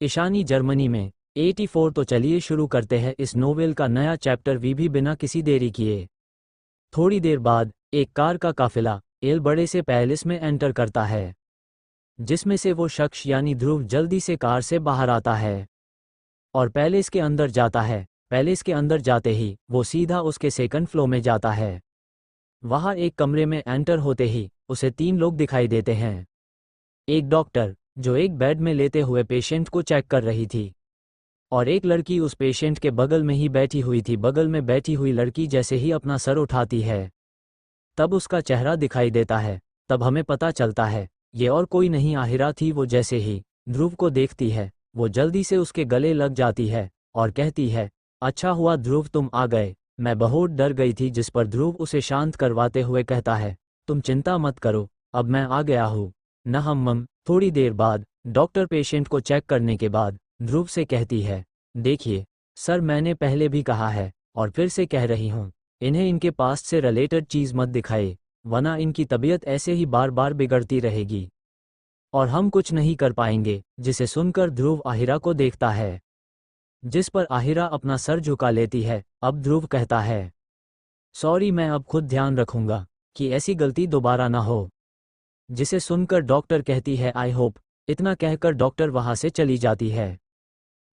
Ishani Germany में 84। तो चलिए शुरू करते हैं इस नोवेल का नया चैप्टर भी बिना किसी देरी किए। थोड़ी देर बाद एक कार का काफिला एल बड़े से पैलेस में एंटर करता है, जिसमें से वो शख्स यानी ध्रुव जल्दी से कार से बाहर आता है और पैलेस के अंदर जाता है। पैलेस के अंदर जाते ही वो सीधा उसके सेकंड फ्लोर में जाता है। वहाँ एक कमरे में एंटर होते ही उसे 3 लोग दिखाई देते हैं। एक डॉक्टर जो एक बेड में लेते हुए पेशेंट को चेक कर रही थी, और एक लड़की उस पेशेंट के बगल में ही बैठी हुई थी। बगल में बैठी हुई लड़की जैसे ही अपना सर उठाती है, तब उसका चेहरा दिखाई देता है। तब हमें पता चलता है ये और कोई नहीं आहिरा थी। वो जैसे ही ध्रुव को देखती है, वो जल्दी से उसके गले लग जाती है और कहती है, अच्छा हुआ ध्रुव तुम आ गए, मैं बहुत डर गई थी। जिस पर ध्रुव उसे शांत करवाते हुए कहता है, तुम चिंता मत करो, अब मैं आ गया हूँ न हम। थोड़ी देर बाद डॉक्टर पेशेंट को चेक करने के बाद ध्रुव से कहती है, देखिए सर, मैंने पहले भी कहा है और फिर से कह रही हूँ, इन्हें इनके पास्ट से रिलेटेड चीज़ मत दिखाए, वरना इनकी तबीयत ऐसे ही बार बार बिगड़ती रहेगी और हम कुछ नहीं कर पाएंगे। जिसे सुनकर ध्रुव आहिरा को देखता है, जिस पर आहिरा अपना सर झुका लेती है। अब ध्रुव कहता है, सॉरी, मैं अब खुद ध्यान रखूंगा कि ऐसी गलती दोबारा ना हो। जिसे सुनकर डॉक्टर कहती है, आई होप। इतना कहकर डॉक्टर वहां से चली जाती है।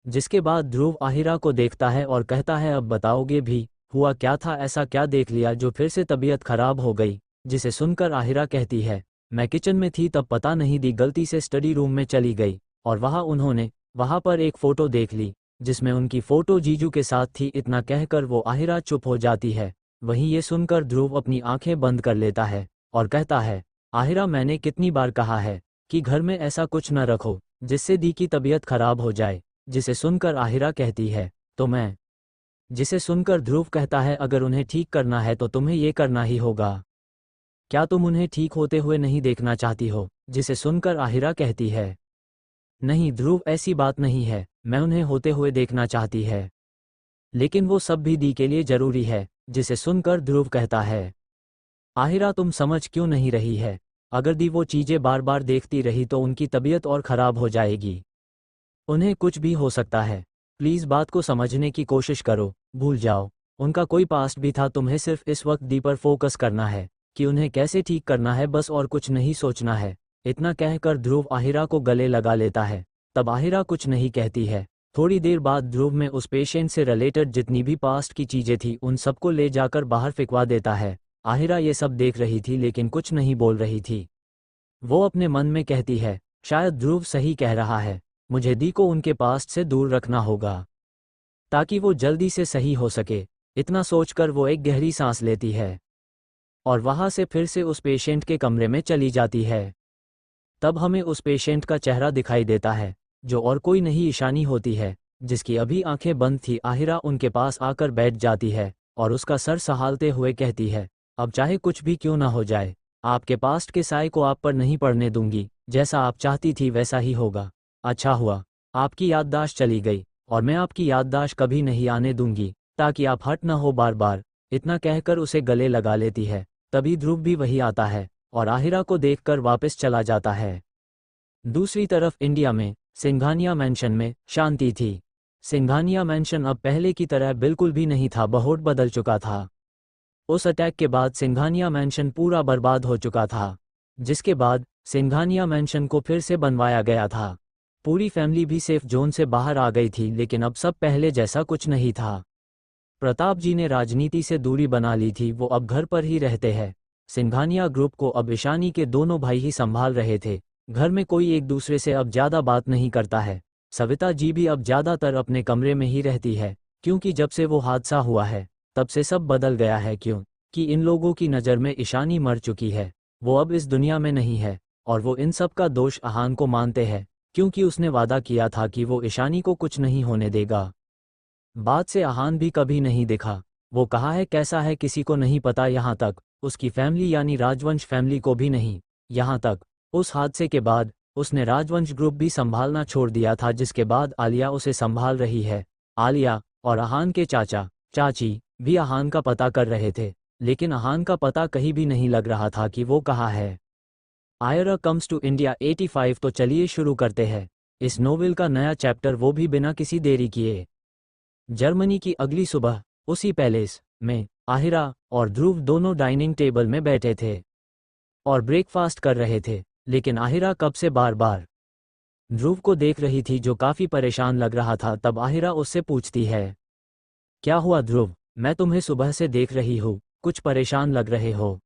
जिसके बाद ध्रुव आहिरा को देखता है और कहता है, अब बताओगे भी, हुआ क्या था, ऐसा क्या देख लिया जो फिर से तबीयत खराब हो गई। जिसे सुनकर आहिरा कहती है, मैं किचन में थी तब पता नहीं दी, गलती से स्टडी रूम में चली गई और वहाँ पर एक फ़ोटो देख ली जिसमें उनकी फ़ोटो जीजू के साथ थी। इतना कहकर वो आहिरा चुप हो जाती है। वहीं ये सुनकर ध्रुव अपनी आंखें बंद कर लेता है और कहता है, आहिरा, मैंने कितनी बार कहा है कि घर में ऐसा कुछ न रखो जिससे दी की तबीयत खराब हो जाए। जिसे सुनकर आहिरा कहती है, तो मैं। जिसे सुनकर ध्रुव कहता है, अगर उन्हें ठीक करना है तो तुम्हें ये करना ही होगा। क्या तुम उन्हें ठीक होते हुए नहीं देखना चाहती हो? जिसे सुनकर आहिरा कहती है, नहीं ध्रुव, ऐसी बात नहीं है, मैं उन्हें होते हुए देखना चाहती है, लेकिन वो सब भी दी के लिए जरूरी है। जिसे सुनकर ध्रुव कहता है, आहिरा, तुम समझ क्यों नहीं रही है? अगर दी वो चीज़ें बार बार देखती रही तो उनकी तबीयत और ख़राब हो जाएगी, उन्हें कुछ भी हो सकता है। प्लीज़ बात को समझने की कोशिश करो, भूल जाओ उनका कोई पास्ट भी था। तुम्हें सिर्फ इस वक्त दी पर फोकस करना है कि उन्हें कैसे ठीक करना है, बस, और कुछ नहीं सोचना है। इतना कहकर ध्रुव आहिरा को गले लगा लेता है। तब आहिरा कुछ नहीं कहती है। थोड़ी देर बाद ध्रुव में उस पेशेंट से रिलेटेड जितनी भी पास्ट की चीज़ें थी उन सबको ले जाकर बाहर फेंकवा देता है। आहिरा ये सब देख रही थी लेकिन कुछ नहीं बोल रही थी। वो अपने मन में कहती है, शायद ध्रुव सही कह रहा है, मुझे दी को उनके पास्ट से दूर रखना होगा ताकि वो जल्दी से सही हो सके। इतना सोचकर वो एक गहरी सांस लेती है और वहाँ से फिर से उस पेशेंट के कमरे में चली जाती है। तब हमें उस पेशेंट का चेहरा दिखाई देता है, जो और कोई नहीं ईशानी होती है, जिसकी अभी आंखें बंद थी। आहिरा उनके पास आकर बैठ जाती है और उसका सर सहलाते हुए कहती है, अब चाहे कुछ भी क्यों ना हो जाए, आपके पास्ट के साए को आप पर नहीं पड़ने दूंगी। जैसा आप चाहती थी वैसा ही होगा। अच्छा हुआ आपकी याददाश्त चली गई और मैं आपकी याददाश्त कभी नहीं आने दूंगी ताकि आप हट न हो बार बार। इतना कहकर उसे गले लगा लेती है। तभी ध्रुव भी वही आता है और आहिरा को देखकर वापस चला जाता है। दूसरी तरफ इंडिया में सिंघानिया मैंशन में शांति थी। सिंघानिया मैंशन अब पहले की तरह बिल्कुल भी नहीं था, बहुत बदल चुका था। उस अटैक के बाद सिंघानिया मैंशन पूरा बर्बाद हो चुका था, जिसके बाद सिंघानिया मैंशन को फिर से बनवाया गया था। पूरी फैमिली भी सेफ जोन से बाहर आ गई थी, लेकिन अब सब पहले जैसा कुछ नहीं था। प्रताप जी ने राजनीति से दूरी बना ली थी, वो अब घर पर ही रहते हैं। सिंघानिया ग्रुप को अब ईशानी के दोनों भाई ही संभाल रहे थे। घर में कोई एक दूसरे से अब ज़्यादा बात नहीं करता है। सविता जी भी अब ज़्यादातर अपने कमरे में ही रहती है, क्योंकि जब से वो हादसा हुआ है तब से सब बदल गया है। क्यों कि इन लोगों की नज़र में ईशानी मर चुकी है, वो अब इस दुनिया में नहीं है और वो इन सब का दोष आहान को मानते हैं, क्योंकि उसने वादा किया था कि वो ईशानी को कुछ नहीं होने देगा। बाद से आहान भी कभी नहीं दिखा। वो कहा है कैसा है किसी को नहीं पता, यहाँ तक उसकी फैमिली यानी राजवंश फैमिली को भी नहीं। यहाँ तक उस हादसे के बाद उसने राजवंश ग्रुप भी संभालना छोड़ दिया था, जिसके बाद आलिया उसे संभाल रही है। आलिया और आहान के चाचा चाची भी आहान का पता कर रहे थे, लेकिन आहान का पता कहीं भी नहीं लग रहा था कि वो कहाँ है। आयरा कम्स टू इंडिया 85। तो चलिए शुरू करते हैं इस नोवेल का नया चैप्टर, वो भी बिना किसी देरी किए। जर्मनी की अगली सुबह उसी पैलेस में आहिरा और ध्रुव दोनों डाइनिंग टेबल में बैठे थे और ब्रेकफास्ट कर रहे थे, लेकिन आहिरा कब से बार बार ध्रुव को देख रही थी, जो काफी परेशान लग रहा था। तब आहिरा उससे पूछती है, क्या हुआ ध्रुव, मैं तुम्हें सुबह से देख रही हूँ, कुछ परेशान लग रहे हो,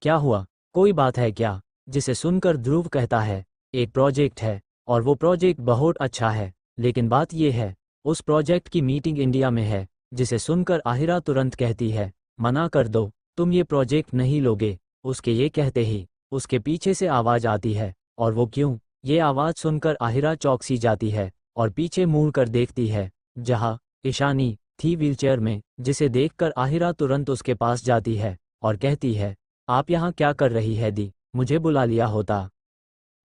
क्या हुआ, कोई बात है क्या? जिसे सुनकर ध्रुव कहता है, एक प्रोजेक्ट है और वो प्रोजेक्ट बहुत अच्छा है, लेकिन बात ये है, उस प्रोजेक्ट की मीटिंग इंडिया में है। जिसे सुनकर आहिरा तुरंत कहती है, मना कर दो, तुम ये प्रोजेक्ट नहीं लोगे। उसके ये कहते ही उसके पीछे से आवाज आती है, और वो क्यों? ये आवाज सुनकर आहिरा चौंक सी जाती है और पीछे मुड़ कर देखती है, जहाँ ईशानी थी व्हीलचेयर में। जिसे देखकर आहिरा तुरंत उसके पास जाती है और कहती है, आप यहाँ क्या कर रही है दी, मुझे बुला लिया होता।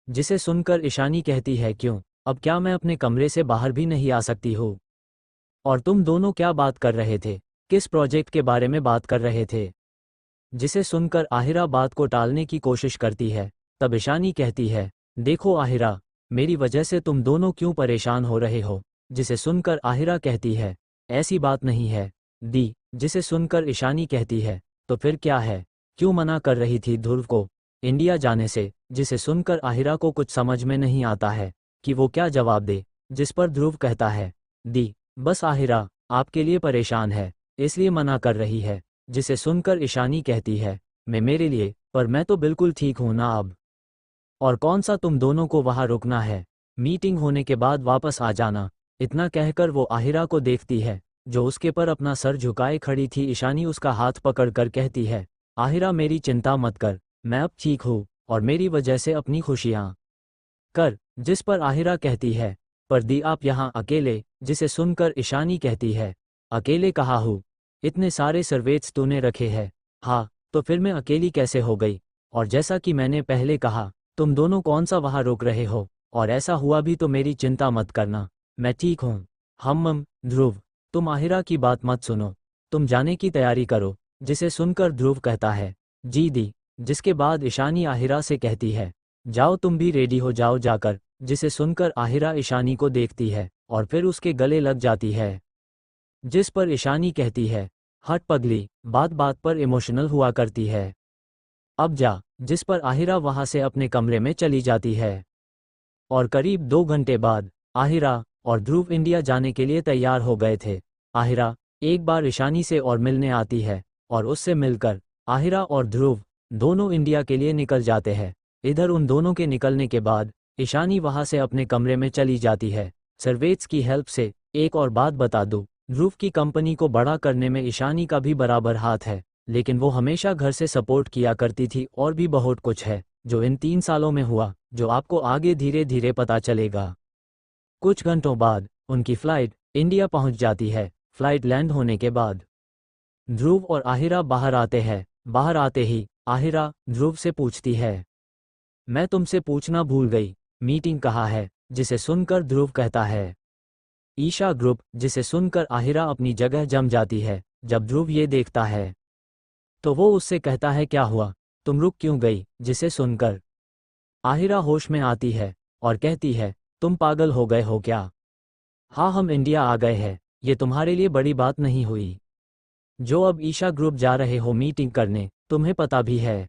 जिसे सुनकर ईशानी कहती है, क्यों, अब क्या मैं अपने कमरे से बाहर भी नहीं आ सकती हूँ? और तुम दोनों क्या बात कर रहे थे, किस प्रोजेक्ट के बारे में बात कर रहे थे? जिसे सुनकर आहिरा बात को टालने की कोशिश करती है। तब ईशानी कहती है, देखो आहिरा, मेरी वजह से तुम दोनों क्यों परेशान हो रहे हो? जिसे सुनकर आहिरा कहती है, ऐसी बात नहीं है दी। जिसे सुनकर ईशानी कहती है, तो फिर क्या है, क्यों मना कर रही थी ध्रुव को इंडिया जाने से? जिसे सुनकर आहिरा को कुछ समझ में नहीं आता है कि वो क्या जवाब दे। जिस पर ध्रुव कहता है, दी, बस आहिरा आपके लिए परेशान है, इसलिए मना कर रही है। जिसे सुनकर ईशानी कहती है, मैं मेरे लिए, पर मैं तो बिल्कुल ठीक हूं ना अब। और कौन सा तुम दोनों को वहां रुकना है, मीटिंग होने के बाद वापस आ जाना। इतना कहकर वो आहिरा को देखती है, जो उसके पर अपना सर झुकाए खड़ी थी। ईशानी उसका हाथ पकड़कर कहती है, आहिरा मेरी चिंता मत कर, मैं अब ठीक हूँ और मेरी वजह से अपनी खुशियाँ कर। जिस पर आहिरा कहती है, पर दी आप यहाँ अकेले? जिसे सुनकर ईशानी कहती है, अकेले कहा हूँ, इतने सारे सर्वेट्स तूने रखे हैं। हाँ, तो फिर मैं अकेली कैसे हो गई? और जैसा कि मैंने पहले कहा, तुम दोनों कौन सा वहाँ रुक रहे हो, और ऐसा हुआ भी तो मेरी चिंता मत करना, मैं ठीक हूँ। ध्रुव, तुम आहिरा की बात मत सुनो, तुम जाने की तैयारी करो। जिसे सुनकर ध्रुव कहता है, जी दी। जिसके बाद ईशानी आहिरा से कहती है, जाओ तुम भी रेडी हो जाओ जाकर। जिसे सुनकर आहिरा ईशानी को देखती है और फिर उसके गले लग जाती है। जिस पर ईशानी कहती है, हट पगली, बात बात पर इमोशनल हुआ करती है, अब जा। जिस पर आहिरा वहां से अपने कमरे में चली जाती है। और करीब 2 घंटे बाद आहिरा और ध्रुव इंडिया जाने के लिए तैयार हो गए थे। आहिरा एक बार ईशानी से और मिलने आती है और उससे मिलकर आहिरा और ध्रुव दोनों इंडिया के लिए निकल जाते हैं। इधर उन दोनों के निकलने के बाद ईशानी वहां से अपने कमरे में चली जाती है। सर्वेट्स की हेल्प से। एक और बात बता दूं, ध्रुव की कंपनी को बड़ा करने में ईशानी का भी बराबर हाथ है, लेकिन वो हमेशा घर से सपोर्ट किया करती थी। और भी बहुत कुछ है जो इन 3 सालों में हुआ, जो आपको आगे धीरे धीरे पता चलेगा। कुछ घंटों बाद उनकी फ्लाइट इंडिया पहुंच जाती है। फ्लाइट लैंड होने के बाद ध्रुव और आहिरा बाहर आते हैं। बाहर आते ही आहिरा ध्रुव से पूछती है, मैं तुमसे पूछना भूल गई, मीटिंग कहाँ है? जिसे सुनकर ध्रुव कहता है, ईशा ग्रुप। जिसे सुनकर आहिरा अपनी जगह जम जाती है। जब ध्रुव ये देखता है तो वो उससे कहता है, क्या हुआ, तुम रुक क्यों गई? जिसे सुनकर आहिरा होश में आती है और कहती है, तुम पागल हो गए हो क्या? हाँ, हम इंडिया आ गए हैं, ये तुम्हारे लिए बड़ी बात नहीं हुई। जो अब ईशा ग्रुप जा रहे हो मीटिंग करने, तुम्हें पता भी है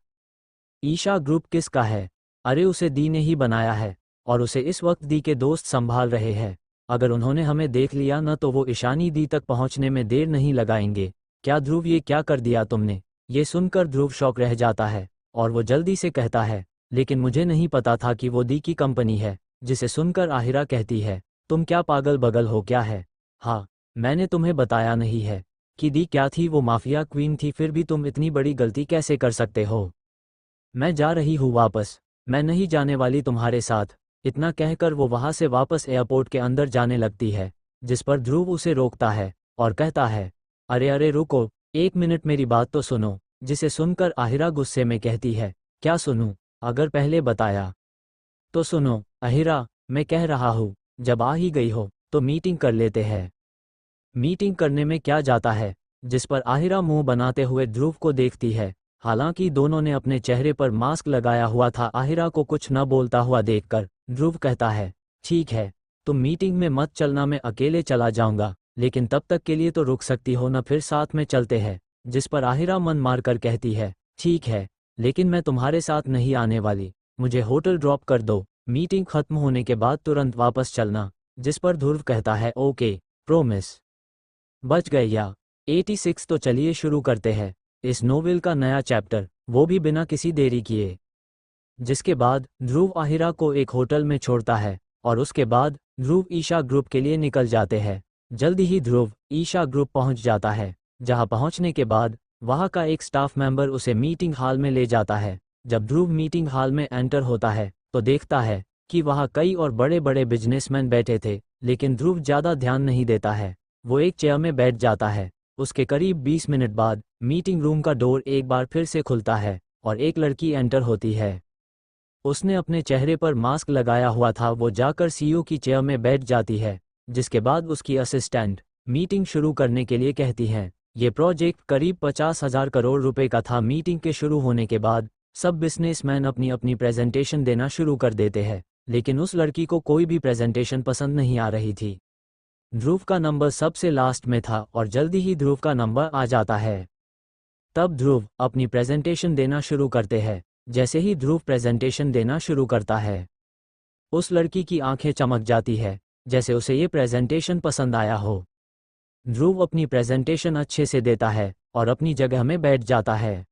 ईशा ग्रुप किसका है? अरे उसे दी ने ही बनाया है और उसे इस वक्त दी के दोस्त संभाल रहे हैं। अगर उन्होंने हमें देख लिया न तो वो ईशानी दी तक पहुंचने में देर नहीं लगाएंगे। क्या ध्रुव, ये क्या कर दिया तुमने? ये सुनकर ध्रुव शॉक रह जाता है और वो जल्दी से कहता है, लेकिन मुझे नहीं पता था कि वो दी की कंपनी है। जिसे सुनकर आहिरा कहती है, तुम क्या पागल बगल हो क्या है? हाँ, मैंने तुम्हें बताया नहीं है कि दी क्या थी? वो माफिया क्वीन थी। फिर भी तुम इतनी बड़ी गलती कैसे कर सकते हो? मैं जा रही हूँ वापस, मैं नहीं जाने वाली तुम्हारे साथ। इतना कहकर वो वहां से वापस एयरपोर्ट के अंदर जाने लगती है। जिस पर ध्रुव उसे रोकता है और कहता है, अरे अरे रुको, 1 मिनट मेरी बात तो सुनो। जिसे सुनकर आहिरा गुस्से में कहती है, क्या सुनूं? अगर पहले बताया तो सुनो। आहिरा, मैं कह रहा हूँ, जब आ ही गई हो तो मीटिंग कर लेते हैं। मीटिंग करने में क्या जाता है? जिस पर आहिरा मुंह बनाते हुए ध्रुव को देखती है। हालांकि दोनों ने अपने चेहरे पर मास्क लगाया हुआ था। आहिरा को कुछ न बोलता हुआ देखकर ध्रुव कहता है, ठीक है, तुम मीटिंग में मत चलना, मैं अकेले चला जाऊंगा, लेकिन तब तक के लिए तो रुक सकती हो ना, फिर साथ में चलते हैं। जिस पर आहिरा मन मारकर कहती है, ठीक है, लेकिन मैं तुम्हारे साथ नहीं आने वाली, मुझे होटल ड्रॉप कर दो, मीटिंग खत्म होने के बाद तुरंत वापस चलना। जिस पर ध्रुव कहता है, ओके, प्रोमिस। बच गए या 86। तो चलिए शुरू करते हैं इस नोवेल का नया चैप्टर, वो भी बिना किसी देरी किए। जिसके बाद ध्रुव आहिरा को एक होटल में छोड़ता है और उसके बाद ध्रुव ईशा ग्रुप के लिए निकल जाते हैं। जल्दी ही ध्रुव ईशा ग्रुप पहुंच जाता है, जहां पहुंचने के बाद वहां का एक स्टाफ मेंबर उसे मीटिंग हॉल में ले जाता है। जब ध्रुव मीटिंग हॉल में एंटर होता है तो देखता है कि वहां कई और बड़े बड़े बिजनेसमैन बैठे थे, लेकिन ध्रुव ज़्यादा ध्यान नहीं देता है। वो एक चेयर में बैठ जाता है। उसके करीब 20 मिनट बाद मीटिंग रूम का डोर एक बार फिर से खुलता है और एक लड़की एंटर होती है। उसने अपने चेहरे पर मास्क लगाया हुआ था। वो जाकर सीईओ की चेयर में बैठ जाती है, जिसके बाद उसकी असिस्टेंट मीटिंग शुरू करने के लिए कहती हैं। ये प्रोजेक्ट करीब 50,000 करोड़ रुपए का था। मीटिंग के शुरू होने के बाद सब बिजनेसमैन अपनी अपनी प्रेजेंटेशन देना शुरू कर देते हैं, लेकिन उस लड़की को कोई भी प्रेजेंटेशन पसंद नहीं आ रही थी। ध्रुव का नंबर सबसे लास्ट में था और जल्दी ही ध्रुव का नंबर आ जाता है। तब ध्रुव अपनी प्रेजेंटेशन देना शुरू करते हैं। जैसे ही ध्रुव प्रेजेंटेशन देना शुरू करता है, उस लड़की की आंखें चमक जाती है, जैसे उसे ये प्रेजेंटेशन पसंद आया हो। ध्रुव अपनी प्रेजेंटेशन अच्छे से देता है और अपनी जगह में बैठ जाता है।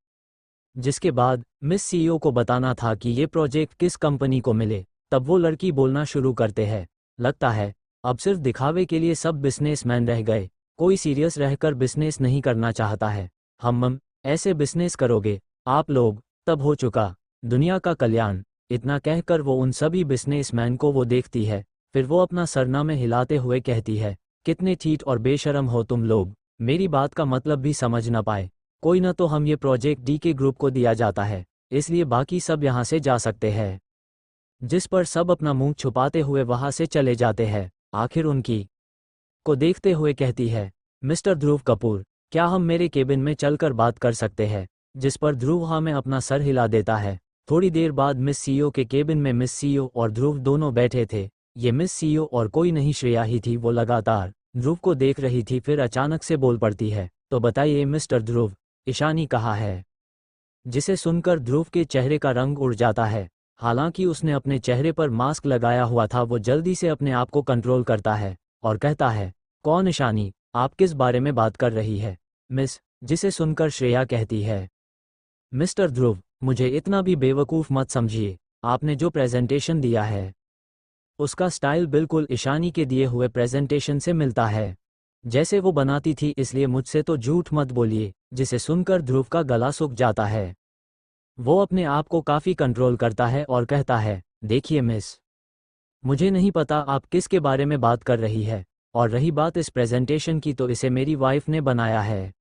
जिसके बाद मिस सीईओ को बताना था कि ये प्रोजेक्ट किस कंपनी को मिले। तब वो लड़की बोलना शुरू करते हैं, लगता है अब सिर्फ दिखावे के लिए सब बिजनेसमैन रह गए, कोई सीरियस रहकर बिजनेस नहीं करना चाहता है। हम ऐसे बिजनेस करोगे आप लोग, तब हो चुका दुनिया का कल्याण। इतना कहकर वो उन सभी बिजनेसमैन को वो देखती है, फिर वो अपना सरनामे हिलाते हुए कहती है, कितने ठीक और बेशरम हो तुम लोग, मेरी बात का मतलब भी समझ ना पाए। कोई ना, तो हम ये प्रोजेक्ट डीके ग्रुप को दिया जाता है, इसलिए बाकी सब यहाँ से जा सकते हैं। जिस पर सब अपना मुंह छुपाते हुए वहां से चले जाते हैं। आखिर उनकी को देखते हुए कहती है, मिस्टर ध्रुव कपूर, क्या हम मेरे केबिन में चलकर बात कर सकते हैं? जिस पर ध्रुव हाँ में अपना सर हिला देता है। थोड़ी देर बाद मिस सीईओ के केबिन में मिस सीईओ और ध्रुव दोनों बैठे थे। ये मिस सीईओ और कोई नहीं श्रेया ही थी। वो लगातार ध्रुव को देख रही थी, फिर अचानक से बोल पड़ती है, तो बताइए मिस्टर ध्रुव, ईशानी कहाँ है? जिसे सुनकर ध्रुव के चेहरे का रंग उड़ जाता है। हालांकि उसने अपने चेहरे पर मास्क लगाया हुआ था, वो जल्दी से अपने आप को कंट्रोल करता है और कहता है, कौन ईशानी, आप किस बारे में बात कर रही है मिस? जिसे सुनकर श्रेया कहती है, मिस्टर ध्रुव, मुझे इतना भी बेवकूफ़ मत समझिए। आपने जो प्रेजेंटेशन दिया है उसका स्टाइल बिल्कुल ईशानी के दिए हुए प्रेजेंटेशन से मिलता है, जैसे वो बनाती थी, इसलिए मुझसे तो झूठ मत बोलिए। जिसे सुनकर ध्रुव का गला सूख जाता है। वो अपने आप को काफ़ी कंट्रोल करता है और कहता है, देखिए मिस, मुझे नहीं पता आप किसके बारे में बात कर रही है, और रही बात इस प्रेजेंटेशन की, तो इसे मेरी वाइफ ने बनाया है।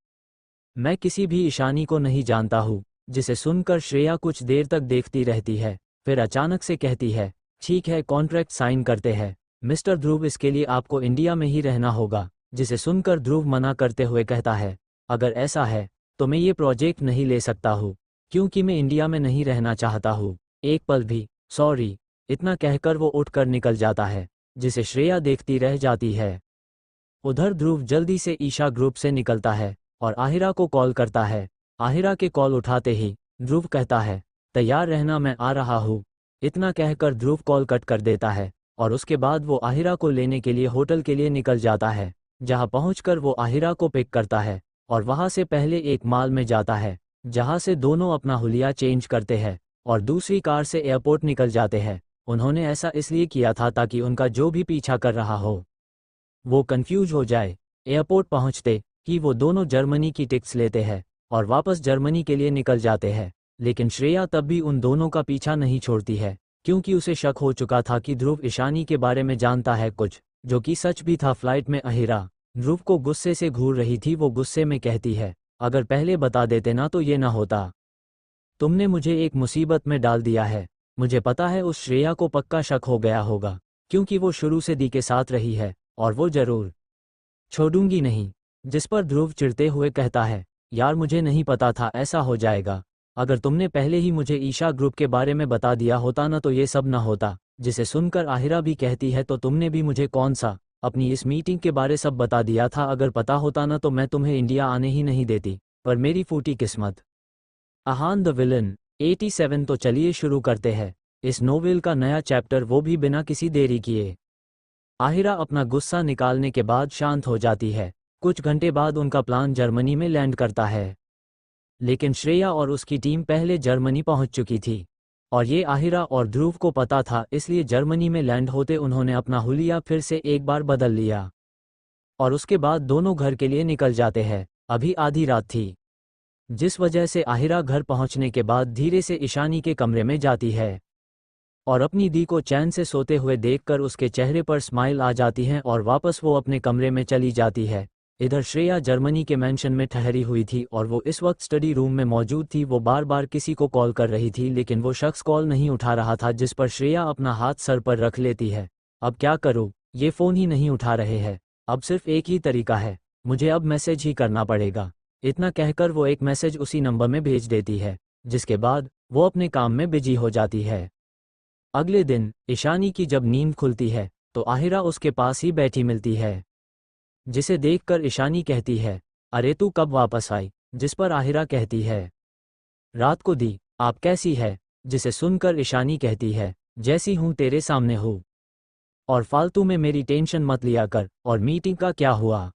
मैं किसी भी ईशानी को नहीं जानता हूँ। जिसे सुनकर श्रेया कुछ देर तक देखती रहती है, फिर अचानक से कहती है, ठीक है, कॉन्ट्रैक्ट साइन करते हैं मिस्टर ध्रुव, इसके लिए आपको इंडिया में ही रहना होगा। जिसे सुनकर ध्रुव मना करते हुए कहता है, अगर ऐसा है तो मैं ये प्रोजेक्ट नहीं ले सकता हूँ, क्योंकि मैं इंडिया में नहीं रहना चाहता हूँ एक पल भी, सॉरी। इतना कहकर वो उठकर निकल जाता है, जिसे श्रेया देखती रह जाती है। उधर ध्रुव जल्दी से ईशा ग्रुप से निकलता है और आहिरा को कॉल करता है। आहिरा के कॉल उठाते ही ध्रुव कहता है, तैयार रहना, मैं आ रहा हूँ। इतना कहकर ध्रुव कॉल कट कर देता है और उसके बाद वो आहिरा को लेने के लिए होटल के लिए निकल जाता है, जहाँ पहुंचकर वो आहिरा को पिक करता है और वहां से पहले एक मॉल में जाता है, जहां से दोनों अपना हुलिया चेंज करते हैं और दूसरी कार से एयरपोर्ट निकल जाते हैं। उन्होंने ऐसा इसलिए किया था ताकि उनका जो भी पीछा कर रहा हो वो कंफ्यूज हो जाए। एयरपोर्ट पहुंचते ही वो दोनों जर्मनी की टिकट्स लेते हैं और वापस जर्मनी के लिए निकल जाते हैं। लेकिन श्रेया तब भी उन दोनों का पीछा नहीं छोड़ती है, क्योंकि उसे शक हो चुका था कि ध्रुव ईशानी के बारे में जानता है कुछ, जो कि सच भी था। फ्लाइट में आहिरा ध्रुव को गुस्से से घूर रही थी। वो गुस्से में कहती है, अगर पहले बता देते ना तो ये ना होता। तुमने मुझे एक मुसीबत में डाल दिया है। मुझे पता है उस श्रेया को पक्का शक हो गया होगा, क्योंकि वो शुरू से दी के साथ रही है और वो जरूर छोड़ूंगी नहीं। जिस पर ध्रुव चिढ़ते हुए कहता है, यार मुझे नहीं पता था ऐसा हो जाएगा। अगर तुमने पहले ही मुझे ईशा ग्रुप के बारे में बता दिया होता ना तो ये सब ना होता। जिसे सुनकर आहिरा भी कहती है तो तुमने भी मुझे कौन सा अपनी इस मीटिंग के बारे सब बता दिया था, अगर पता होता ना तो मैं तुम्हें इंडिया आने ही नहीं देती, पर मेरी फूटी किस्मत। Ahaan the villain 87। तो चलिए शुरू करते हैं इस नोवेल का नया चैप्टर, वो भी बिना किसी देरी किए। आहिरा अपना गुस्सा निकालने के बाद शांत हो जाती है। कुछ घंटे बाद उनका प्लान जर्मनी में लैंड करता है, लेकिन श्रेया और उसकी टीम पहले जर्मनी पहुंच चुकी थी और ये आहिरा और ध्रुव को पता था, इसलिए जर्मनी में लैंड होते उन्होंने अपना हुलिया फिर से एक बार बदल लिया और उसके बाद दोनों घर के लिए निकल जाते हैं। अभी आधी रात थी, जिस वजह से आहिरा घर पहुंचने के बाद धीरे से ईशानी के कमरे में जाती है और अपनी दी को चैन से सोते हुए देखकर उसके चेहरे पर स्माइल आ जाती है और वापस वो अपने कमरे में चली जाती है। इधर श्रेया जर्मनी के मेंशन में ठहरी हुई थी और वो इस वक्त स्टडी रूम में मौजूद थी। वो बार बार किसी को कॉल कर रही थी, लेकिन वो शख्स कॉल नहीं उठा रहा था, जिस पर श्रेया अपना हाथ सर पर रख लेती है। अब क्या करूं, ये फ़ोन ही नहीं उठा रहे हैं। अब सिर्फ एक ही तरीका है, मुझे अब मैसेज ही करना पड़ेगा। इतना कहकर वो एक मैसेज उसी नंबर में भेज देती है, जिसके बाद वो अपने काम में बिजी हो जाती है। अगले दिन ईशानी की जब नींद खुलती है तो आहिरा उसके पास ही बैठी मिलती है, जिसे देखकर ईशानी कहती है, अरे तू कब वापस आई? जिस पर आहिरा कहती है, रात को दी, आप कैसी है? जिसे सुनकर ईशानी कहती है, जैसी हूँ तेरे सामने हूँ, और फालतू में मेरी टेंशन मत लिया कर। और मीटिंग का क्या हुआ?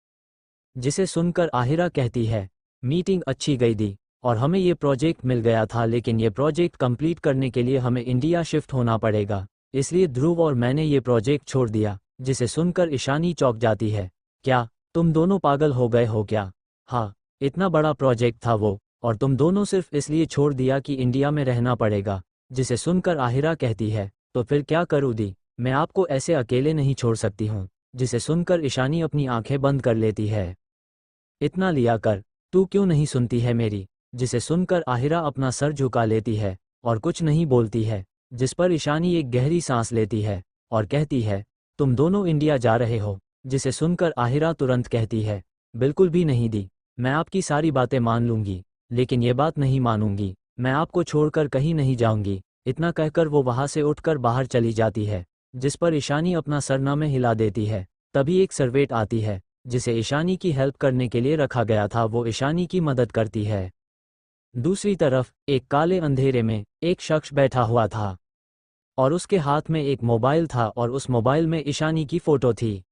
जिसे सुनकर आहिरा कहती है, मीटिंग अच्छी गई दी और हमें ये प्रोजेक्ट मिल गया था, लेकिन ये प्रोजेक्ट कंप्लीट करने के लिए हमें इंडिया शिफ्ट होना पड़ेगा, इसलिए ध्रुव और मैंने ये प्रोजेक्ट छोड़ दिया। जिसे सुनकर ईशानी चौंक जाती है, क्या तुम दोनों पागल हो गए हो क्या? हाँ, इतना बड़ा प्रोजेक्ट था वो, और तुम दोनों सिर्फ इसलिए छोड़ दिया कि इंडिया में रहना पड़ेगा। जिसे सुनकर आहिरा कहती है, तो फिर क्या करूँ दी, मैं आपको ऐसे अकेले नहीं छोड़ सकती हूँ। जिसे सुनकर ईशानी अपनी आंखें बंद कर लेती है, इतना लिया कर, तू क्यों नहीं सुनती है मेरी? जिसे सुनकर आहिरा अपना सर झुका लेती है और कुछ नहीं बोलती है, जिस पर ईशानी एक गहरी सांस लेती है और कहती है, तुम दोनों इंडिया जा रहे हो? जिसे सुनकर आहिरा तुरंत कहती है, बिल्कुल भी नहीं दी, मैं आपकी सारी बातें मान लूंगी, लेकिन ये बात नहीं मानूंगी, मैं आपको छोड़कर कहीं नहीं जाऊंगी। इतना कहकर वो वहां से उठकर बाहर चली जाती है, जिस पर ईशानी अपना सरनामे हिला देती है। तभी एक सर्वेंट आती है, जिसे ईशानी की हेल्प करने के लिए रखा गया था। वो ईशानी की मदद करती है। दूसरी तरफ एक काले अंधेरे में एक शख्स बैठा हुआ था और उसके हाथ में एक मोबाइल था और उस मोबाइल में ईशानी की फोटो थी।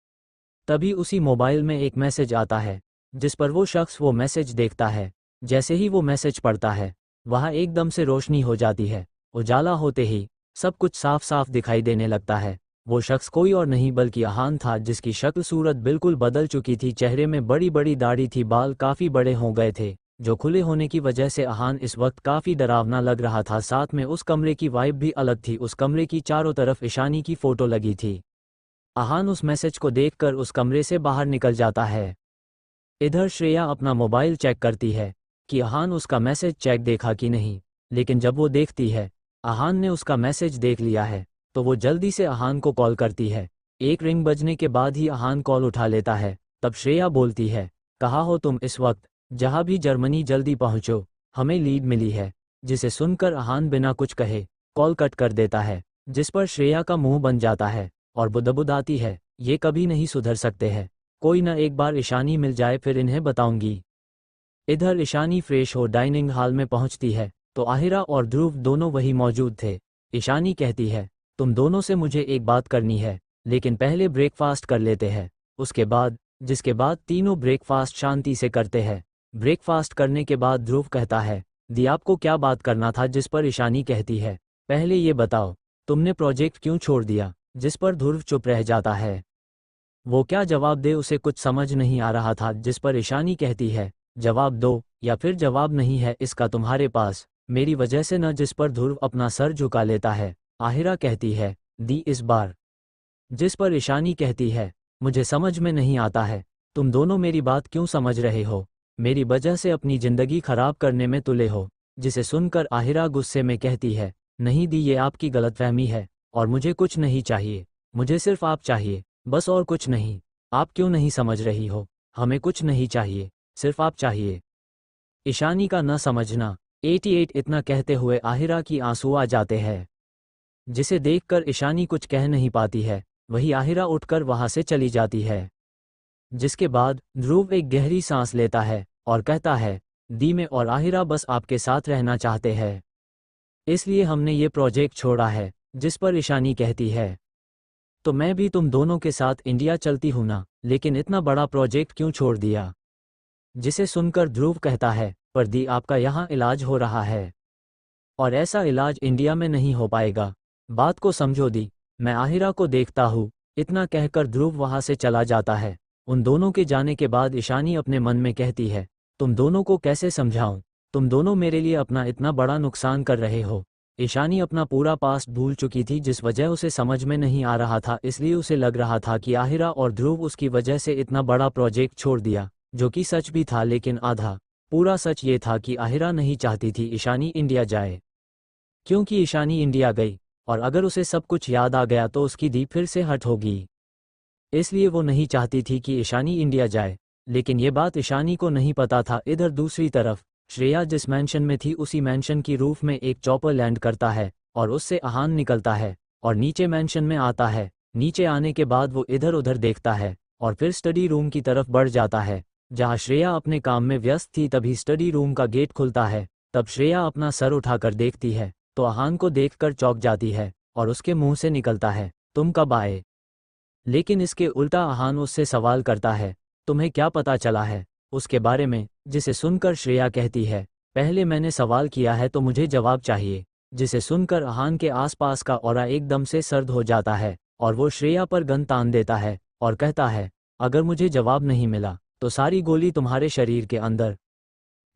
तभी उसी मोबाइल में एक मैसेज आता है, जिस पर वो शख्स वो मैसेज देखता है। जैसे ही वो मैसेज पढ़ता है, वहाँ एकदम से रोशनी हो जाती है। उजाला होते ही सब कुछ साफ साफ दिखाई देने लगता है। वो शख्स कोई और नहीं बल्कि अहान था, जिसकी शक्ल सूरत बिल्कुल बदल चुकी थी। चेहरे में बड़ी बड़ी दाढ़ी थी, बाल काफ़ी बड़े हो गए थे, जो खुले होने की वजह से अहान इस वक्त काफ़ी डरावना लग रहा था। साथ में उस कमरे की वाइब भी अलग थी। उस कमरे की चारों तरफ ईशानी की फ़ोटो लगी थी। अहान उस मैसेज को देखकर उस कमरे से बाहर निकल जाता है। इधर श्रेया अपना मोबाइल चेक करती है कि अहान उसका मैसेज चेक देखा कि नहीं, लेकिन जब वो देखती है अहान ने उसका मैसेज देख लिया है, तो वो जल्दी से अहान को कॉल करती है। एक रिंग बजने के बाद ही अहान कॉल उठा लेता है। तब श्रेया बोलती है, कहाँ हो तुम इस वक्त? जहाँ भी जर्मनी, जल्दी पहुँचो, हमें लीड मिली है। जिसे सुनकर अहान बिना कुछ कहे कॉल कट कर देता है, जिस पर श्रेया का मुंह बन जाता है और बुदबुदाती है, ये कभी नहीं सुधर सकते हैं, कोई ना एक बार ईशानी मिल जाए फिर इन्हें बताऊंगी। इधर ईशानी फ्रेश हो डाइनिंग हॉल में पहुंचती है तो आहिरा और ध्रुव दोनों वही मौजूद थे। ईशानी कहती है, तुम दोनों से मुझे एक बात करनी है, लेकिन पहले ब्रेकफास्ट कर लेते हैं। जिसके बाद तीनों ब्रेकफास्ट शांति से करते हैं। ब्रेकफास्ट करने के बाद ध्रुव कहता है, दी आपको क्या बात करना था? जिस पर ईशानी कहती है, पहले ये बताओ तुमने प्रोजेक्ट क्यों छोड़ दिया? जिस पर ध्रुव चुप रह जाता है। वो क्या जवाब दे, उसे कुछ समझ नहीं आ रहा था। जिस पर ईशानी कहती है, जवाब दो या फिर जवाब नहीं है इसका तुम्हारे पास, मेरी वजह से न। जिस पर ध्रुव अपना सर झुका लेता है। आहिरा कहती है, दी इस बार। जिस पर ईशानी कहती है, मुझे समझ में नहीं आता है, तुम दोनों मेरी बात क्यों समझ रहे हो? मेरी वजह से अपनी जिंदगी खराब करने में तुले हो। जिसे सुनकर आहिरा गुस्से में कहती है, नहीं दी, ये आपकी गलतफहमी है और मुझे कुछ नहीं चाहिए, मुझे सिर्फ आप चाहिए, बस और कुछ नहीं। आप क्यों नहीं समझ रही हो? हमें कुछ नहीं चाहिए, सिर्फ आप चाहिए। ईशानी का न समझना। 88। इतना कहते हुए आहिरा की आंसू आ जाते हैं, जिसे देखकर ईशानी कुछ कह नहीं पाती है। वही आहिरा उठकर वहां से चली जाती है। जिसके बाद ध्रुव एक गहरी सांस लेता है और कहता है, दीमे और आहिरा बस आपके साथ रहना चाहते हैं, इसलिए हमने ये प्रोजेक्ट छोड़ा है। जिस पर ईशानी कहती है, तो मैं भी तुम दोनों के साथ इंडिया चलती हूं ना, लेकिन इतना बड़ा प्रोजेक्ट क्यों छोड़ दिया। जिसे सुनकर ध्रुव कहता है, पर दी आपका यहाँ इलाज हो रहा है और ऐसा इलाज इंडिया में नहीं हो पाएगा। बात को समझो दी, मैं आहिरा को देखता हूँ। इतना कहकर ध्रुव वहां से चला जाता है। उन दोनों के जाने के बाद ईशानी अपने मन में कहती है, तुम दोनों को कैसे समझाऊं, तुम दोनों मेरे लिए अपना इतना बड़ा नुकसान कर रहे हो। ईशानी अपना पूरा पास्ट भूल चुकी थी, जिस वजह उसे समझ में नहीं आ रहा था। इसलिए उसे लग रहा था कि आहिरा और ध्रुव उसकी वजह से इतना बड़ा प्रोजेक्ट छोड़ दिया, जो कि सच भी था। लेकिन आधा पूरा सच ये था कि आहिरा नहीं चाहती थी ईशानी इंडिया जाए, क्योंकि ईशानी इंडिया गई और अगर उसे सब कुछ याद आ गया तो उसकी दी फिर से हट होगी। इसलिए वो नहीं चाहती थी कि ईशानी इंडिया जाए। लेकिन ये बात ईशानी को नहीं पता था। इधर दूसरी तरफ श्रेया जिस मैंशन में थी, उसी मैंशन की रूफ में एक चॉपर लैंड करता है और उससे आहान निकलता है और नीचे मैंशन में आता है। नीचे आने के बाद वो इधर उधर देखता है और फिर स्टडी रूम की तरफ बढ़ जाता है, जहाँ श्रेया अपने काम में व्यस्त थी। तभी स्टडी रूम का गेट खुलता है। तब श्रेया अपना सर उठाकर देखती है तो आहान को देखकर चौंक जाती है और उसके मुंह से निकलता है, तुम कब आए। लेकिन इसके उल्टा आहान उससे सवाल करता है, तुम्हें क्या पता चला है उसके बारे में। जिसे सुनकर श्रेया कहती है, पहले मैंने सवाल किया है तो मुझे जवाब चाहिए। जिसे सुनकर आहान के आसपास का ऑरा एकदम से सर्द हो जाता है और वो श्रेया पर गन तान देता है और कहता है, अगर मुझे जवाब नहीं मिला तो सारी गोली तुम्हारे शरीर के अंदर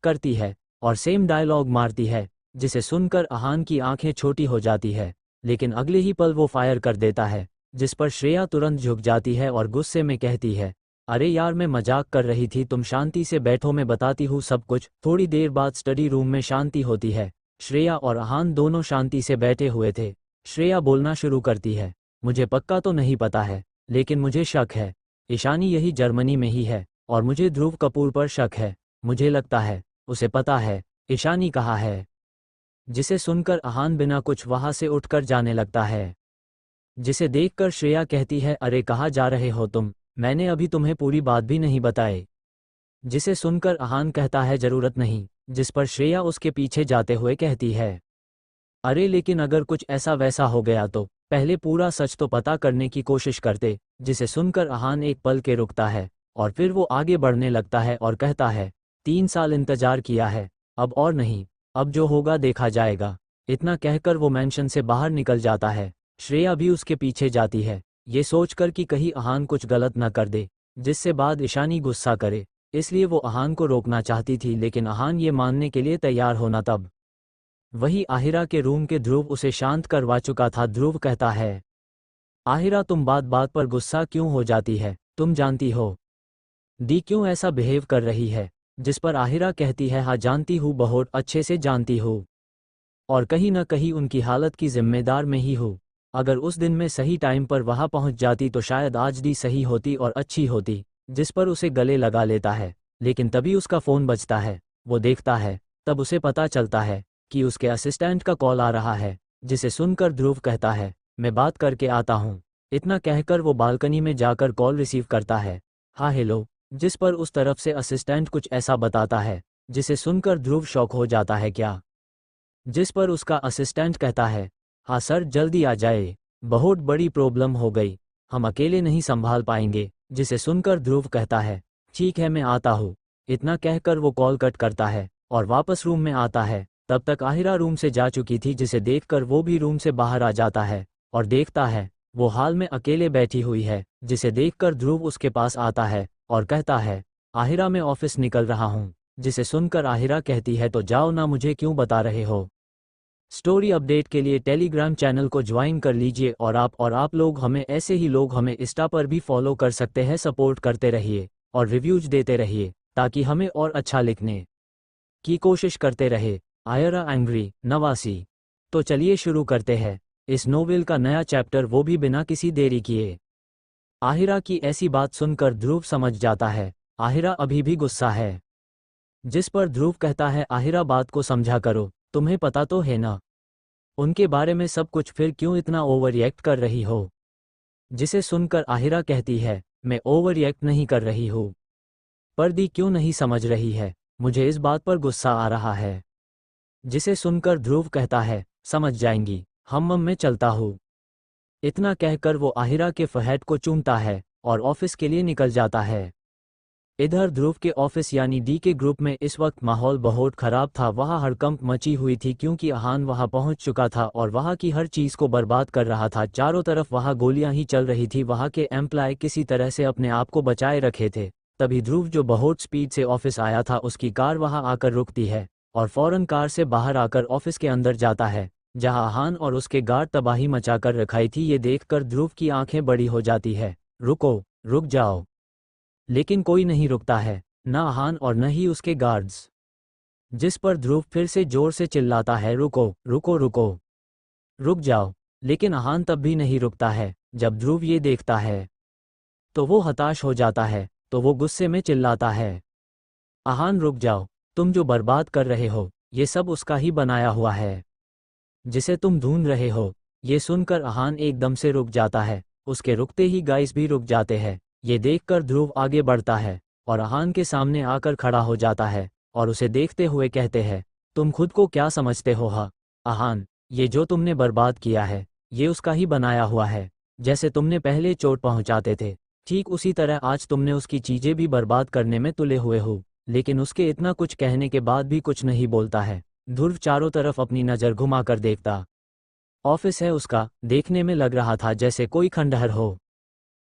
करती है और सेम डायलॉग मारती है। जिसे सुनकर आहान की आंखें छोटी हो जाती है, लेकिन अगले ही पल वो फायर कर देता है। जिस पर श्रेया तुरंत झुक जाती है और गुस्से में कहती है, अरे यार मैं मजाक कर रही थी, तुम शांति से बैठो, मैं बताती हूँ सब कुछ। थोड़ी देर बाद स्टडी रूम में शांति होती है। श्रेया और आहान दोनों शांति से बैठे हुए थे। श्रेया बोलना शुरू करती है, मुझे पक्का तो नहीं पता है, लेकिन मुझे शक है ईशानी यही जर्मनी में ही है और मुझे ध्रुव कपूर पर शक है। मुझे लगता है उसे पता है ईशानी कहाँ है। जिसे सुनकर आहान बिना कुछ वहां से उठकर जाने लगता है। जिसे देखकर श्रेया कहती है, अरे कहाँ जा रहे हो तुम, मैंने अभी तुम्हें पूरी बात भी नहीं बताई। जिसे सुनकर आहान कहता है, जरूरत नहीं। जिस पर श्रेया उसके पीछे जाते हुए कहती है, अरे लेकिन अगर कुछ ऐसा वैसा हो गया तो पहले पूरा सच तो पता करने की कोशिश करते। जिसे सुनकर आहान एक पल के रुकता है और फिर वो आगे बढ़ने लगता है और कहता है, 3 साल इंतजार किया है, अब और नहीं, अब जो होगा देखा जाएगा। इतना कहकर वो मैंशन से बाहर निकल जाता है। श्रेया भी उसके पीछे जाती है, ये सोचकर कि कहीं आहान कुछ गलत न कर दे जिससे बाद ईशानी गुस्सा करे। इसलिए वो आहान को रोकना चाहती थी, लेकिन आहान ये मानने के लिए तैयार होना। तब वही आहिरा के रूम के ध्रुव उसे शांत करवा चुका था। ध्रुव कहता है, आहिरा तुम बात बात पर गुस्सा क्यों हो जाती है, तुम जानती हो दी क्यों ऐसा बिहेव कर रही है। जिस पर आहिरा कहती है, हाँ जानती हूँ, बहुत अच्छे से जानती हूँ, और कहीं न कहीं उनकी हालत की जिम्मेदार मैं ही हूँ। अगर उस दिन मैं सही टाइम पर वहां पहुंच जाती तो शायद आज दी सही होती और अच्छी होती। जिस पर उसे गले लगा लेता है, लेकिन तभी उसका फ़ोन बजता है। वो देखता है, तब उसे पता चलता है कि उसके असिस्टेंट का कॉल आ रहा है। जिसे सुनकर ध्रुव कहता है, मैं बात करके आता हूँ। इतना कहकर वो बालकनी में जाकर कॉल रिसीव करता है, हाँ हेलो। जिस पर उस तरफ से असिस्टेंट कुछ ऐसा बताता है जिसे सुनकर ध्रुव शॉक हो जाता है, क्या। जिस पर उसका असिस्टेंट कहता है, हाँ सर जल्दी आ जाए, बहुत बड़ी प्रॉब्लम हो गई, हम अकेले नहीं संभाल पाएंगे। जिसे सुनकर ध्रुव कहता है, ठीक है मैं आता हूँ। इतना कहकर वो कॉल कट करता है और वापस रूम में आता है। तब तक आहिरा रूम से जा चुकी थी, जिसे देखकर वो भी रूम से बाहर आ जाता है और देखता है वो हाल में अकेले बैठी हुई है। जिसे देखकर ध्रुव उसके पास आता है और कहता है, आहिरा मैं ऑफिस निकल रहा हूँ। जिसे सुनकर आहिरा कहती है, तो जाओ ना, मुझे क्यों बता रहे हो। स्टोरी अपडेट के लिए टेलीग्राम चैनल को ज्वाइन कर लीजिए और आप लोग हमें ऐसे ही लोग हमें इंस्टा पर भी फॉलो कर सकते हैं। सपोर्ट करते रहिए और रिव्यूज देते रहिए ताकि हमें और अच्छा लिखने की कोशिश करते रहे। आयरा एंग्री 89। तो चलिए शुरू करते हैं इस नोवेल का नया चैप्टर, वो भी बिना किसी देरी किए। आहिरा की ऐसी बात सुनकर ध्रुव समझ जाता है आहिरा अभी भी गुस्सा है। जिस पर ध्रुव कहता है, आहिरा बात को समझा करो, तुम्हें पता तो है ना उनके बारे में सब कुछ, फिर क्यों इतना ओवर रिएक्ट कर रही हो? जिसे सुनकर आहिरा कहती है, मैं ओवर रिएक्ट नहीं कर रही हूँ। पर दी क्यों नहीं समझ रही है, मुझे इस बात पर गुस्सा आ रहा है। जिसे सुनकर ध्रुव कहता है, समझ जाएंगी, हम्मम में चलता हूँ। इतना कहकर वो आहिरा के फहद को चूमता है और ऑफिस के लिए निकल जाता है। इधर ध्रुव के ऑफिस यानी डी के ग्रुप में इस वक्त माहौल बहुत खराब था। वहाँ हड़कंप मची हुई थी क्योंकि अहान वहाँ पहुँच चुका था और वहाँ की हर चीज़ को बर्बाद कर रहा था। चारों तरफ वहाँ गोलियां ही चल रही थी। वहाँ के एम्प्लॉय किसी तरह से अपने आप को बचाए रखे थे। तभी ध्रुव, जो बहुत स्पीड से ऑफिस आया था, उसकी कार वहाँ आकर रुकती है और फौरन कार से बाहर आकर ऑफिस के अंदर जाता है, जहाँ अहान और उसके गार्ड तबाही मचाकर रखाई थी। ये देखकर ध्रुव की आंखें बड़ी हो जाती है। रुको, रुक जाओ। लेकिन कोई नहीं रुकता है, न अहान और न ही उसके गार्ड्स। जिस पर ध्रुव फिर से जोर से चिल्लाता है, रुको रुको रुको, रुक जाओ। लेकिन अहान तब भी नहीं रुकता है। जब ध्रुव ये देखता है तो वो हताश हो जाता है, तो वो गुस्से में चिल्लाता है, अहान रुक जाओ, तुम जो बर्बाद कर रहे हो ये सब उसका ही बनाया हुआ है, जिसे तुम ढूंढ रहे हो। ये सुनकर अहान एकदम से रुक जाता है। उसके रुकते ही गाइस भी रुक जाते हैं। ये देखकर ध्रुव आगे बढ़ता है और अहान के सामने आकर खड़ा हो जाता है और उसे देखते हुए कहते हैं, तुम खुद को क्या समझते हो? हा अहान, ये जो तुमने बर्बाद किया है ये उसका ही बनाया हुआ है। जैसे तुमने पहले चोट पहुंचाते थे, ठीक उसी तरह आज तुमने उसकी चीजें भी बर्बाद करने में तुले हुए हो। लेकिन उसके इतना कुछ कहने के बाद भी कुछ नहीं बोलता है। ध्रुव चारों तरफ अपनी नज़र घुमाकर देखता। ऑफिस है उसका, देखने में लग रहा था जैसे कोई खंडहर हो।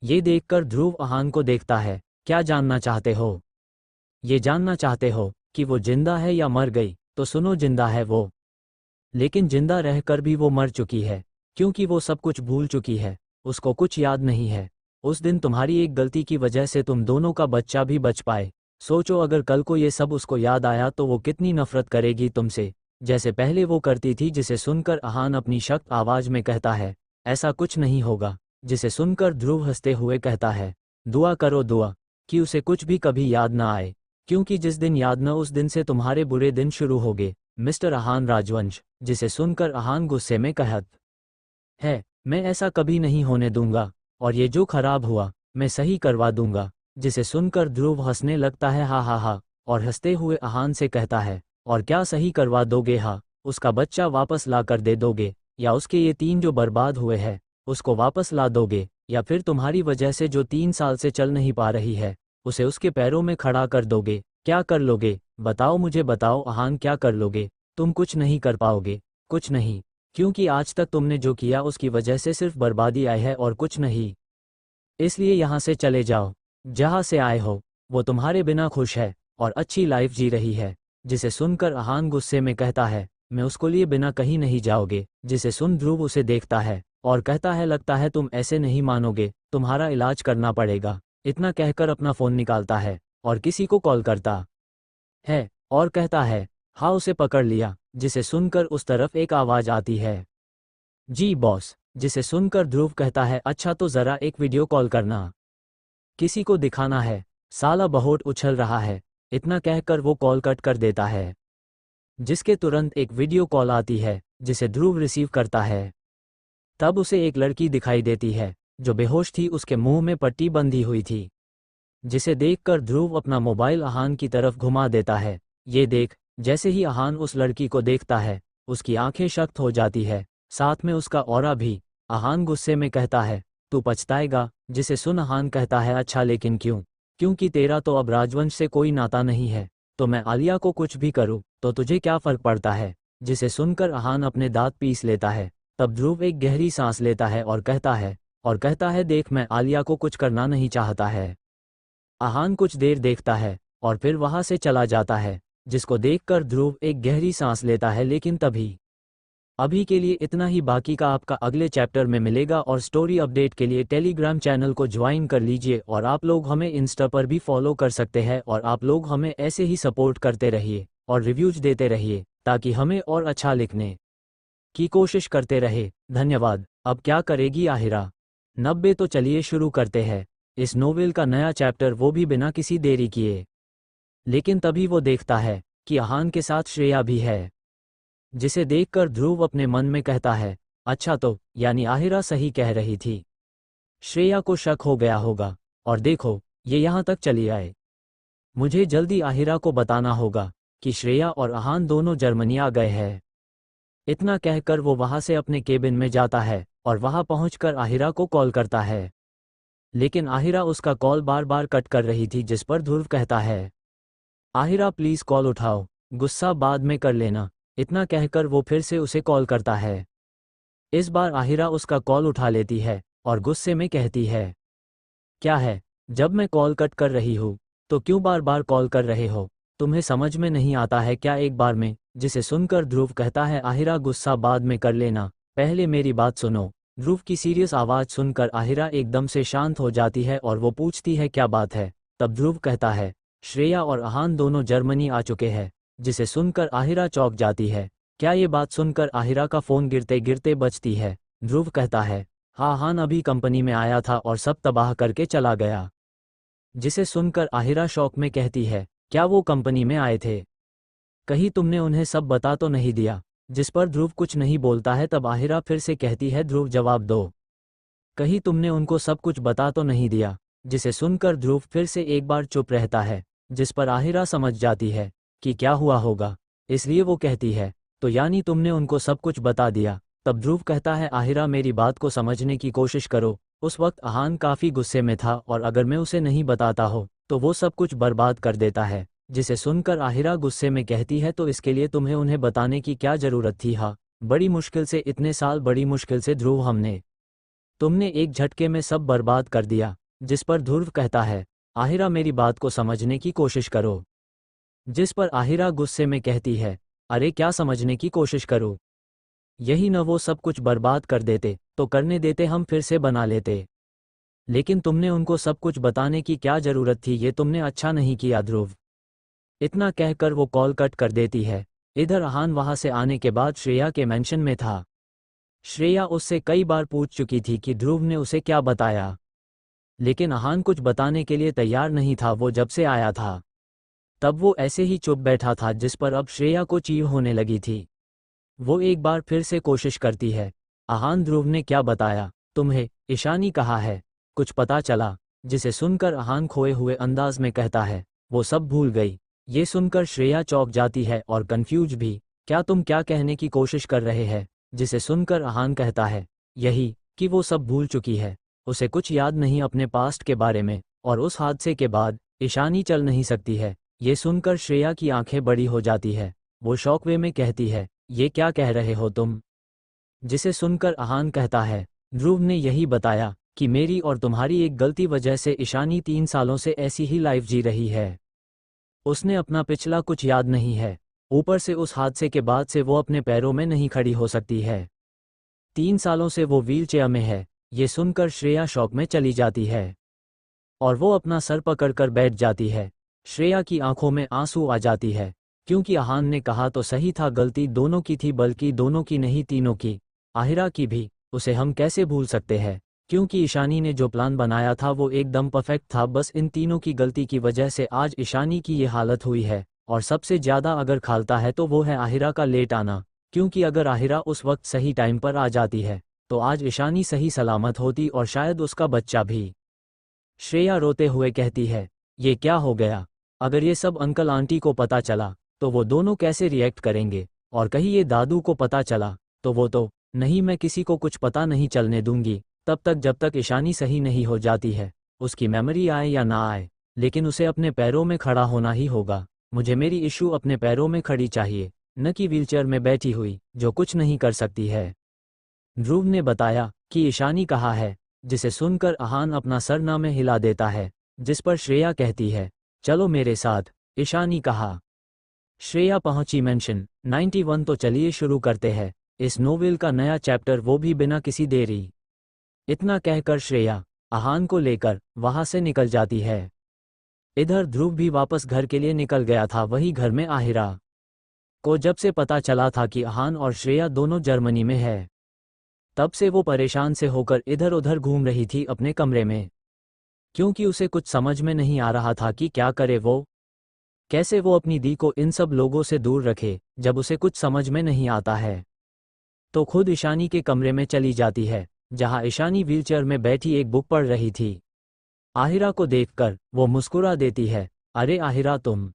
ये देखकर ध्रुव अहान को देखता है, क्या जानना चाहते हो? ये जानना चाहते हो कि वो जिंदा है या मर गई? तो सुनो, जिंदा है वो, लेकिन जिंदा रहकर भी वो मर चुकी है, क्योंकि वो सब कुछ भूल चुकी है। उसको कुछ याद नहीं है। उस दिन तुम्हारी एक गलती की वजह से तुम दोनों का बच्चा भी बच पाए। सोचो, अगर कल को ये सब उसको याद आया तो वो कितनी नफरत करेगी तुमसे, जैसे पहले वो करती थी। जिसे सुनकर अहान अपनी सख्त आवाज में कहता है, ऐसा कुछ नहीं होगा। जिसे सुनकर ध्रुव हंसते हुए कहता है, दुआ करो, दुआ, कि उसे कुछ भी कभी याद ना आए, क्योंकि जिस दिन याद न, उस दिन से तुम्हारे बुरे दिन शुरू होंगे, मिस्टर अहान राजवंश। जिसे सुनकर अहान गुस्से में कहत है, मैं ऐसा कभी नहीं होने दूंगा, और ये जो खराब हुआ मैं सही करवा दूंगा। जिसे सुनकर ध्रुव हंसने लगता है, हा हा हा, और हंसते हुए अहान से कहता है, और क्या सही करवा दोगे? हा, उसका बच्चा वापस ला कर दे दोगे, या उसके ये 3 जो बर्बाद हुए हैं उसको वापस ला दोगे, या फिर तुम्हारी वजह से जो 3 साल से चल नहीं पा रही है उसे उसके पैरों में खड़ा कर दोगे? क्या कर लोगे? बताओ, मुझे बताओ अहान, क्या कर लोगे? तुम कुछ नहीं कर पाओगे, कुछ नहीं, क्योंकि आज तक तुमने जो किया उसकी वजह से सिर्फ बर्बादी आई है और कुछ नहीं। इसलिए यहाँ से चले जाओ। जहाँ से आए हो वो तुम्हारे बिना खुश है और अच्छी लाइफ जी रही है। जिसे सुनकर अहान गुस्से में कहता है, मैं उसको लिए बिना कहीं नहीं जाओगे। जिसे सुन ध्रुव उसे देखता है और कहता है, लगता है तुम ऐसे नहीं मानोगे, तुम्हारा इलाज करना पड़ेगा। इतना कहकर अपना फ़ोन निकालता है और किसी को कॉल करता है और कहता है, हाँ, उसे पकड़ लिया। जिसे सुनकर उस तरफ एक आवाज़ आती है, जी बॉस। जिसे सुनकर ध्रुव कहता है, अच्छा तो ज़रा एक वीडियो कॉल करना, किसी को दिखाना है, साला बहुत उछल रहा है। इतना कहकर वो कॉल कट कर देता है, जिसके तुरंत एक वीडियो कॉल आती है जिसे ध्रुव रिसीव करता है। तब उसे एक लड़की दिखाई देती है जो बेहोश थी, उसके मुंह में पट्टी बंधी हुई थी। जिसे देखकर ध्रुव अपना मोबाइल अहान की तरफ घुमा देता है। ये देख, जैसे ही अहान उस लड़की को देखता है उसकी आंखें शक्त हो जाती है, साथ में उसका ऑरा भी। अहान गुस्से में कहता है, तू पछताएगा। जिसे सुन अहान कहता है, अच्छा लेकिन क्यों? क्योंकि तेरा तो अब राजवंश से कोई नाता नहीं है, तो मैं आलिया को कुछ भी करूँ तो तुझे क्या फ़र्क पड़ता है? जिसे सुनकर अहान अपने दांत पीस लेता है। तब ध्रुव एक गहरी सांस लेता है और कहता है, देख, मैं आलिया को कुछ करना नहीं चाहता है। अहान कुछ देर देखता है और फिर वहां से चला जाता है, जिसको देखकर ध्रुव एक गहरी सांस लेता है। लेकिन तभी अभी के लिए इतना ही, बाकी का आपका अगले चैप्टर में मिलेगा। और स्टोरी अपडेट के लिए टेलीग्राम चैनल को ज्वाइन कर लीजिए और आप लोग हमें इंस्टा पर भी फॉलो कर सकते हैं। और आप लोग हमें ऐसे ही सपोर्ट करते रहिए और रिव्यूज देते रहिए ताकि हमें और अच्छा लिखने की कोशिश करते रहे। धन्यवाद। अब क्या करेगी आहिरा? 90। तो चलिए शुरू करते हैं इस नोवेल का नया चैप्टर, वो भी बिना किसी देरी किए। लेकिन तभी वो देखता है कि अहान के साथ श्रेया भी है। जिसे देखकर ध्रुव अपने मन में कहता है, अच्छा तो यानी आहिरा सही कह रही थी। श्रेया को शक हो गया होगा, और देखो ये यहाँ तक चली आए। मुझे जल्दी आहिरा को बताना होगा कि श्रेया और अहान दोनों जर्मनी आ गए हैं। इतना कहकर वो वहां से अपने केबिन में जाता है और वहां पहुंचकर आहिरा को कॉल करता है। लेकिन आहिरा उसका कॉल बार बार कट कर रही थी, जिस पर ध्रुव कहता है, आहिरा प्लीज कॉल उठाओ, गुस्सा बाद में कर लेना। इतना कहकर वो फिर से उसे कॉल करता है। इस बार आहिरा उसका कॉल उठा लेती है और गुस्से में कहती है, क्या है, जब मैं कॉल कट कर रही हूँ तो क्यों बार बार कॉल कर रहे हो? तुम्हें समझ में नहीं आता है क्या एक बार में? जिसे सुनकर ध्रुव कहता है, आहिरा गुस्सा बाद में कर लेना, पहले मेरी बात सुनो। ध्रुव की सीरियस आवाज़ सुनकर आहिरा एकदम से शांत हो जाती है और वो पूछती है, क्या बात है? तब ध्रुव कहता है, श्रेया और अहान दोनों जर्मनी आ चुके हैं। जिसे सुनकर आहिरा चौंक जाती है। क्या ये बात सुनकर आहिरा का फ़ोन गिरते गिरते बजती है। ध्रुव कहता है, हाँ, अहान अभी कंपनी में आया था और सब तबाह करके चला गया। जिसे सुनकर आहिरा शौक में कहती है, क्या वो कंपनी में आए थे? कहीं तुमने उन्हें सब बता तो नहीं दिया? जिस पर ध्रुव कुछ नहीं बोलता है। तब आहिरा फिर से कहती है, ध्रुव जवाब दो, कहीं तुमने उनको सब कुछ बता तो नहीं दिया? जिसे सुनकर ध्रुव फिर से एक बार चुप रहता है, जिस पर आहिरा समझ जाती है कि क्या हुआ होगा, इसलिए वो कहती है, तो यानी तुमने उनको सब कुछ बता दिया? तब ध्रुव कहता है, आहिरा मेरी बात को समझने की कोशिश करो। उस वक्त अहान काफ़ी गुस्से में था और अगर मैं उसे नहीं बताता हो तो वो सब कुछ बर्बाद कर देता है। जिसे सुनकर आहिरा गुस्से में कहती है, तो इसके लिए तुम्हें उन्हें बताने की क्या ज़रूरत थी? हाँ, बड़ी मुश्किल से, इतने साल बड़ी मुश्किल से ध्रुव, तुमने एक झटके में सब बर्बाद कर दिया। जिस पर ध्रुव कहता है, आहिरा मेरी बात को समझने की कोशिश करो। जिस पर आहिरा गुस्से में कहती है, अरे क्या समझने की कोशिश करो? यही न वो सब कुछ बर्बाद कर देते तो करने देते, हम फिर से बना लेते। लेकिन तुमने उनको सब कुछ बताने की क्या ज़रूरत थी? ये तुमने अच्छा नहीं किया ध्रुव। इतना कहकर वो कॉल कट कर देती है। इधर अहान वहां से आने के बाद श्रेया के मेंशन में था। श्रेया उससे कई बार पूछ चुकी थी कि ध्रुव ने उसे क्या बताया, लेकिन अहान कुछ बताने के लिए तैयार नहीं था वो जब से आया था। तब वो ऐसे ही चुप बैठा था, जिस पर अब श्रेया को चीड़ होने लगी थी। वो एक बार फिर से कोशिश करती है, अहान ध्रुव ने क्या बताया तुम्हें? ईशानी कहा है, कुछ पता चला? जिसे सुनकर अहान खोए हुए अंदाज में कहता है, वो सब भूल गई। ये सुनकर श्रेया चौंक जाती है और कंफ्यूज भी। क्या तुम क्या कहने की कोशिश कर रहे हैं? जिसे सुनकर अहान कहता है, यही कि वो सब भूल चुकी है। उसे कुछ याद नहीं अपने पास्ट के बारे में, और उस हादसे के बाद ईशानी चल नहीं सकती है। ये सुनकर श्रेया की आंखें बड़ी हो जाती है। वो शौकवे में कहती है, ये क्या कह रहे हो तुम? जिसे सुनकर अहान कहता है, ध्रुव ने यही बताया कि मेरी और तुम्हारी एक गलती वजह से ईशानी 3 सालों से ऐसी ही लाइफ जी रही है। उसने अपना पिछला कुछ याद नहीं है। ऊपर से उस हादसे के बाद से वो अपने पैरों में नहीं खड़ी हो सकती है। 3 सालों से वो व्हीलचेयर में है। ये सुनकर श्रेया शौक में चली जाती है और वो अपना सर पकड़कर बैठ जाती है। श्रेया की आंखों में आंसू आ जाती है, क्योंकि अहान ने कहा तो सही था, गलती दोनों की थी, बल्कि दोनों की नहीं, तीनों की। आहिरा की भी। उसे हम कैसे भूल सकते हैं? क्योंकि ईशानी ने जो प्लान बनाया था वो एकदम परफेक्ट था। बस इन तीनों की गलती की वजह से आज ईशानी की ये हालत हुई है। और सबसे ज़्यादा अगर खालता है तो वो है आहिरा का लेट आना। क्योंकि अगर आहिरा उस वक्त सही टाइम पर आ जाती है तो आज ईशानी सही सलामत होती और शायद उसका बच्चा भी। श्रेया रोते हुए कहती है, ये क्या हो गया? अगर ये सब अंकल आंटी को पता चला तो वो दोनों कैसे रिएक्ट करेंगे? और कहीं ये दादू को पता चला तो वो तो नहीं, मैं किसी को कुछ पता नहीं चलने दूंगी तब तक जब तक ईशानी सही नहीं हो जाती है। उसकी मेमोरी आए या ना आए, लेकिन उसे अपने पैरों में खड़ा होना ही होगा। मुझे मेरी इशू अपने पैरों में खड़ी चाहिए, न कि व्हीलचेयर में बैठी हुई जो कुछ नहीं कर सकती है। ध्रुव ने बताया कि ईशानी कहाँ है। जिसे सुनकर अहान अपना सरना में हिला देता है, जिस पर श्रेया कहती है, चलो मेरे साथ। ईशानी कहा। श्रेया पहुंची मेंशन 91। तो चलिए शुरू करते हैं इस नोवेल का नया चैप्टर, वो भी बिना किसी देरी। इतना कहकर श्रेया अहान को लेकर वहां से निकल जाती है। इधर ध्रुव भी वापस घर के लिए निकल गया था। वही घर में आहिरा को जब से पता चला था कि अहान और श्रेया दोनों जर्मनी में है, तब से वो परेशान से होकर इधर उधर घूम रही थी अपने कमरे में, क्योंकि उसे कुछ समझ में नहीं आ रहा था कि क्या करे वो। कैसे वो अपनी दी को इन सब लोगों से दूर रखे जब उसे कुछ समझ में नहीं आता है। तो खुद ईशानी के कमरे में चली जाती है, जहां ईशानी व्हीलचेयर में बैठी एक बुक पढ़ रही थी। आहिरा को देखकर वो मुस्कुरा देती है। अरे आहिरा, तुम,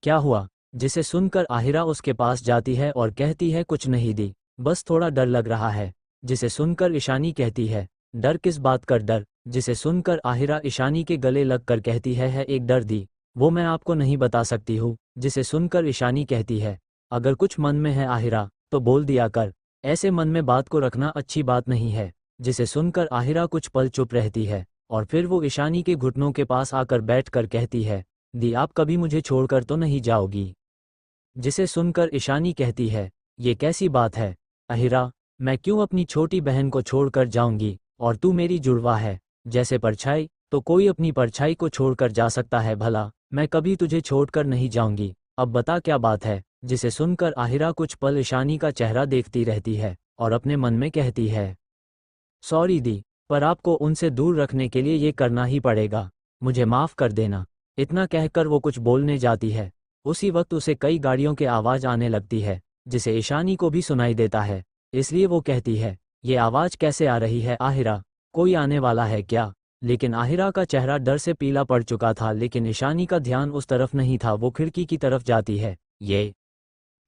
क्या हुआ? जिसे सुनकर आहिरा उसके पास जाती है और कहती है, कुछ नहीं दी, बस थोड़ा डर लग रहा है। जिसे सुनकर ईशानी कहती है, डर किस बात का डर? जिसे सुनकर आहिरा ईशानी के गले लगकर कहती है एक डर दी, वो मैं आपको नहीं बता सकती हूँ। जिसे सुनकर ईशानी कहती है, अगर कुछ मन में है आहिरा तो बोल दिया कर, ऐसे मन में बात को रखना अच्छी बात नहीं है। जिसे सुनकर आहिरा कुछ पल चुप रहती है और फिर वो ईशानी के घुटनों के पास आकर बैठकर कहती है, दी, आप कभी मुझे छोड़कर तो नहीं जाओगी? जिसे सुनकर ईशानी कहती है, ये कैसी बात है आहिरा, मैं क्यों अपनी छोटी बहन को छोड़कर जाऊंगी, और तू मेरी जुड़वा है। जैसे परछाई, तो कोई अपनी परछाई को छोड़कर जा सकता है भला, मैं कभी तुझे छोड़कर नहीं जाऊंगी, अब बता क्या बात है। जिसे सुनकर आहिरा कुछ पल ईशानी का चेहरा देखती रहती है और अपने मन में कहती है, सॉरी दी, पर आपको उनसे दूर रखने के लिए ये करना ही पड़ेगा, मुझे माफ़ कर देना। इतना कहकर वो कुछ बोलने जाती है, उसी वक्त उसे कई गाड़ियों के आवाज़ आने लगती है, जिसे ईशानी को भी सुनाई देता है। इसलिए वो कहती है, ये आवाज़ कैसे आ रही है आहिरा, कोई आने वाला है क्या? लेकिन आहिरा का चेहरा डर से पीला पड़ चुका था, लेकिन ईशानी का ध्यान उस तरफ नहीं था। वो खिड़की की तरफ जाती है, ये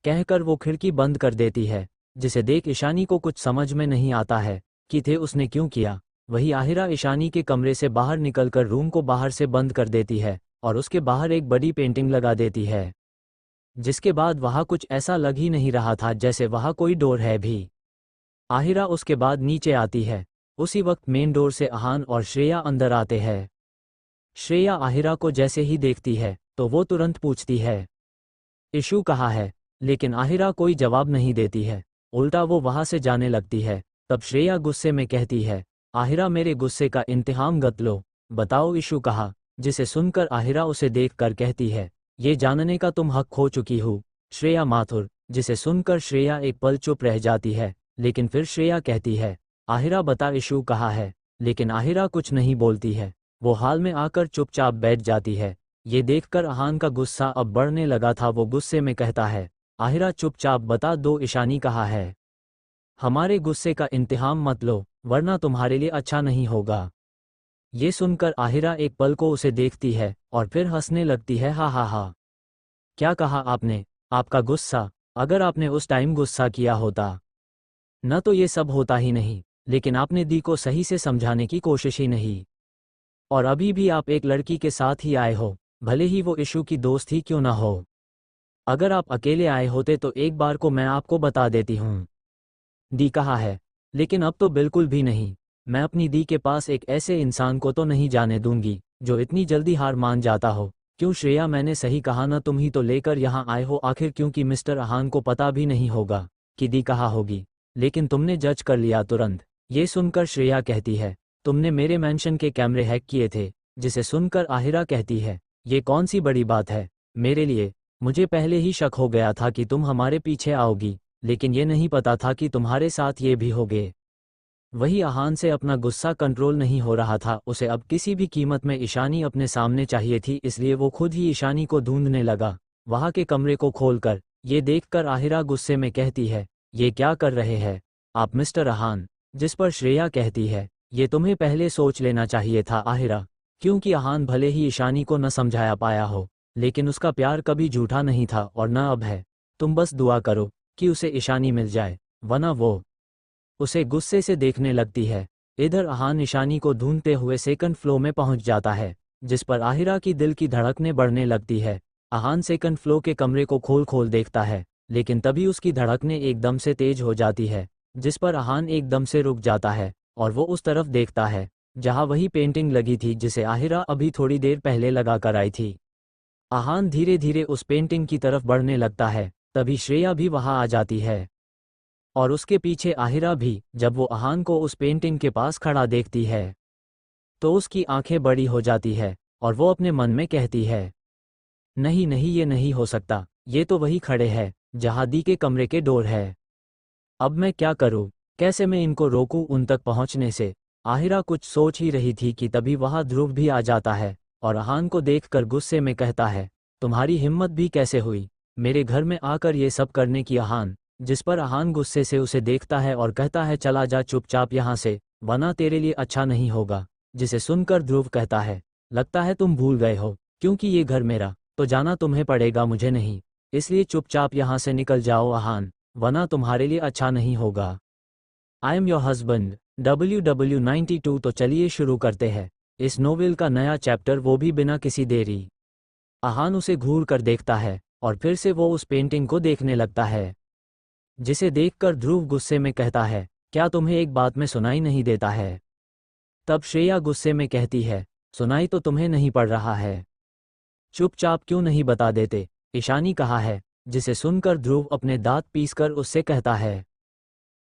कहकर वो खिड़की बंद कर देती है। जिसे देख ईशानी को कुछ समझ में नहीं आता है कि थे उसने क्यों किया। वही आहिरा ईशानी के कमरे से बाहर निकलकर रूम को बाहर से बंद कर देती है और उसके बाहर एक बड़ी पेंटिंग लगा देती है, जिसके बाद वहाँ कुछ ऐसा लग ही नहीं रहा था जैसे वहाँ कोई डोर है भी। आहिरा उसके बाद नीचे आती है। उसी वक्त मेन डोर से आहान और श्रेया अंदर आते हैं। श्रेया आहिरा को जैसे ही देखती है तो वो तुरंत पूछती है, इशू कहाँ है? लेकिन आहिरा कोई जवाब नहीं देती है, उल्टा वो वहाँ से जाने लगती है। तब श्रेया गुस्से में कहती है, आहिरा, मेरे गुस्से का इंतहाम गत लो, बताओ इशू कहाँ? जिसे सुनकर आहिरा उसे देखकर कहती है, ये जानने का तुम हक खो चुकी हो श्रेया माथुर। जिसे सुनकर श्रेया एक पल चुप रह जाती है, लेकिन फिर श्रेया कहती है, आहिरा बता इशू कहाँ है? लेकिन आहिरा कुछ नहीं बोलती है, वो हाल में आकर चुपचाप बैठ जाती है। ये देखकर आहान का गुस्सा अब बढ़ने लगा था। वो गुस्से में कहता है, आहिरा चुपचाप बता दो ईशानी कहाँ है, हमारे गुस्से का इंतहाम मत लो वरना तुम्हारे लिए अच्छा नहीं होगा। ये सुनकर आहिरा एक पल को उसे देखती है और फिर हंसने लगती है, हा हा हा, क्या कहा आपने? आपका गुस्सा? अगर आपने उस टाइम गुस्सा किया होता न तो ये सब होता ही नहीं, लेकिन आपने दी को सही से समझाने की कोशिश ही नहीं, और अभी भी आप एक लड़की के साथ ही आए हो, भले ही वो इशू की दोस्त ही क्यों ना हो। अगर आप अकेले आए होते तो एक बार को मैं आपको बता देती हूँ। दी कहा है, लेकिन अब तो बिल्कुल भी नहीं। मैं अपनी दी के पास एक ऐसे इंसान को तो नहीं जाने दूंगी जो इतनी जल्दी हार मान जाता हो। क्यों श्रेया, मैंने सही कहा ना? तुम ही तो लेकर यहाँ आए हो आखिर, क्योंकि मिस्टर आहान को पता भी नहीं होगा कि दी कहाँ होगी, लेकिन तुमने जज कर लिया तुरंत। ये सुनकर श्रेया कहती है, तुमने मेरे मेंशन के कैमरे हैक किए थे। जिसे सुनकर आहिरा कहती है, ये कौन सी बड़ी बात है मेरे लिए? मुझे पहले ही शक हो गया था कि तुम हमारे पीछे आओगी, लेकिन ये नहीं पता था कि तुम्हारे साथ ये भी होगे। वही आहान से अपना गुस्सा कंट्रोल नहीं हो रहा था। उसे अब किसी भी कीमत में ईशानी अपने सामने चाहिए थी, इसलिए वो खुद ही ईशानी को ढूंढने लगा वहाँ के कमरे को खोलकर। ये देखकर आहिरा गुस्से में कहती है, ये क्या कर रहे हैं आप मिस्टर आहान? जिस पर श्रेया कहती है, ये तुम्हें पहले सोच लेना चाहिए था आहिरा, क्योंकि आहान भले ही ईशानी को न समझाया पाया हो, लेकिन उसका प्यार कभी झूठा नहीं था और न अब है। तुम बस दुआ करो कि उसे ईशानी मिल जाए, वरना वो उसे गुस्से से देखने लगती है। इधर आहान ईशानी को ढूंढते हुए सेकंड फ्लोर में पहुंच जाता है, जिस पर आहिरा की दिल की धड़कनें बढ़ने लगती है। आहान सेकंड फ्लोर के कमरे को खोल खोल देखता है, लेकिन तभी उसकी धड़कनें एकदम से तेज हो जाती है, जिस पर आहान एकदम से रुक जाता है और वो उस तरफ देखता है जहां वही पेंटिंग लगी थी जिसे आहिरा अभी थोड़ी देर पहले लगा कर आई थी। आहान धीरे धीरे उस पेंटिंग की तरफ बढ़ने लगता है, तभी श्रेया भी वहां आ जाती है और उसके पीछे आहिरा भी। जब वो आहान को उस पेंटिंग के पास खड़ा देखती है तो उसकी आंखें बड़ी हो जाती है और वो अपने मन में कहती है, नहीं नहीं, ये नहीं हो सकता, ये तो वही खड़े हैं जहां दी के कमरे के डोर है। अब मैं क्या करूं? कैसे मैं इनको रोकूं उन तक पहुंचने से? आहिरा कुछ सोच ही रही थी कि तभी वहां ध्रुव भी आ जाता है और आहान को देखकर गुस्से में कहता है, तुम्हारी हिम्मत भी कैसे हुई मेरे घर में आकर ये सब करने की अहान, जिस पर अहान गुस्से से उसे देखता है और कहता है चला जा चुपचाप यहाँ से, वरना तेरे लिए अच्छा नहीं होगा। जिसे सुनकर ध्रुव कहता है लगता है तुम भूल गए हो, क्योंकि ये घर मेरा, तो जाना तुम्हें पड़ेगा मुझे नहीं, इसलिए चुपचाप यहाँ से निकल जाओ अहान, वरना तुम्हारे लिए अच्छा नहीं होगा। I am your husband WW92। तो चलिए शुरू करते हैं इस नोवेल का नया चैप्टर, वो भी बिना किसी देरी। अहान उसे घूर कर देखता है और फिर से वो उस पेंटिंग को देखने लगता है, जिसे देखकर ध्रुव गुस्से में कहता है क्या तुम्हें एक बात में सुनाई नहीं देता है। तब श्रेया गुस्से में कहती है सुनाई तो तुम्हें नहीं पड़ रहा है, चुपचाप क्यों नहीं बता देते, ईशानी कहा है। जिसे सुनकर ध्रुव अपने दांत पीसकर उससे कहता है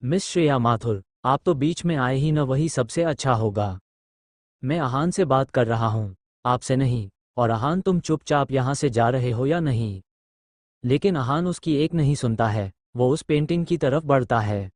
मिस श्रेया माथुर, आप तो बीच में आए ही न, वही सबसे अच्छा होगा। मैं अहान से बात कर रहा हूँ, आपसे नहीं। और अहान तुम चुपचाप यहाँ से जा रहे हो या नहीं। लेकिन अहान उसकी एक नहीं सुनता है, वो उस पेंटिंग की तरफ बढ़ता है,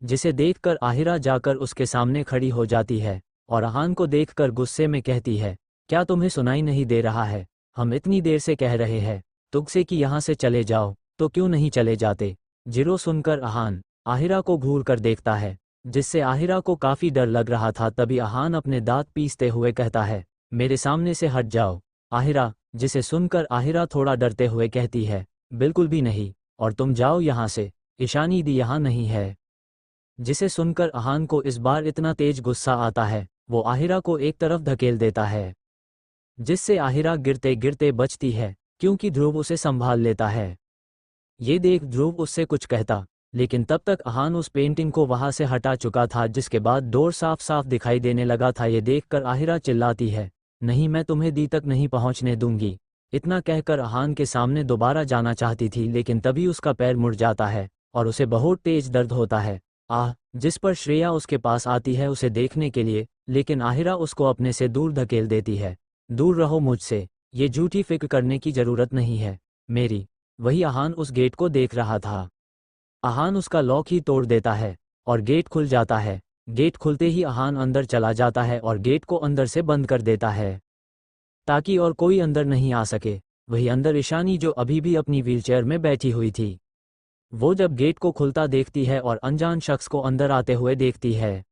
जिसे देखकर आहिरा जाकर उसके सामने खड़ी हो जाती है और अहान को देखकर गुस्से में कहती है क्या तुम्हें सुनाई नहीं दे रहा है, हम इतनी देर से कह रहे हैं तुझसे कि यहाँ से चले जाओ, तो क्यों नहीं चले जाते। जीरो सुनकर अहान आहिरा को घूर कर देखता है, जिससे आहिरा को काफी डर लग रहा था। तभी अहान अपने दांत पीसते हुए कहता है मेरे सामने से हट जाओ आहिरा। जिसे सुनकर आहिरा थोड़ा डरते हुए कहती है बिल्कुल भी नहीं, और तुम जाओ यहाँ से, ईशानी दी यहाँ नहीं है। जिसे सुनकर अहान को इस बार इतना तेज गुस्सा आता है, वो आहिरा को एक तरफ धकेल देता है, जिससे आहिरा गिरते गिरते बचती है, क्योंकि ध्रुव उसे संभाल लेता है। ये देख ध्रुव उससे कुछ कहता, लेकिन तब तक अहान उस पेंटिंग को वहां से हटा चुका था, जिसके बाद डोर साफ साफ दिखाई देने लगा था। ये देखकर आहिरा चिल्लाती है नहीं, मैं तुम्हें दी तक नहीं पहुंचने दूंगी। इतना कहकर अहान के सामने दोबारा जाना चाहती थी, लेकिन तभी उसका पैर मुड़ जाता है और उसे बहुत तेज दर्द होता है। जिस पर श्रेया उसके पास आती है उसे देखने के लिए, लेकिन आहिरा उसको अपने से दूर धकेल देती है। दूर रहो मुझसे, ये झूठी फिक्र करने की जरूरत नहीं है मेरी। वही अहान उस गेट को देख रहा था। अहान उसका लॉक ही तोड़ देता है और गेट खुल जाता है। गेट खुलते ही अहान अंदर चला जाता है और गेट को अंदर से बंद कर देता है, ताकि और कोई अंदर नहीं आ सके। वही अंदर ईशानी, जो अभी भी अपनी व्हीलचेयर में बैठी हुई थी, वो जब गेट को खुलता देखती है और अनजान शख्स को अंदर आते हुए देखती है,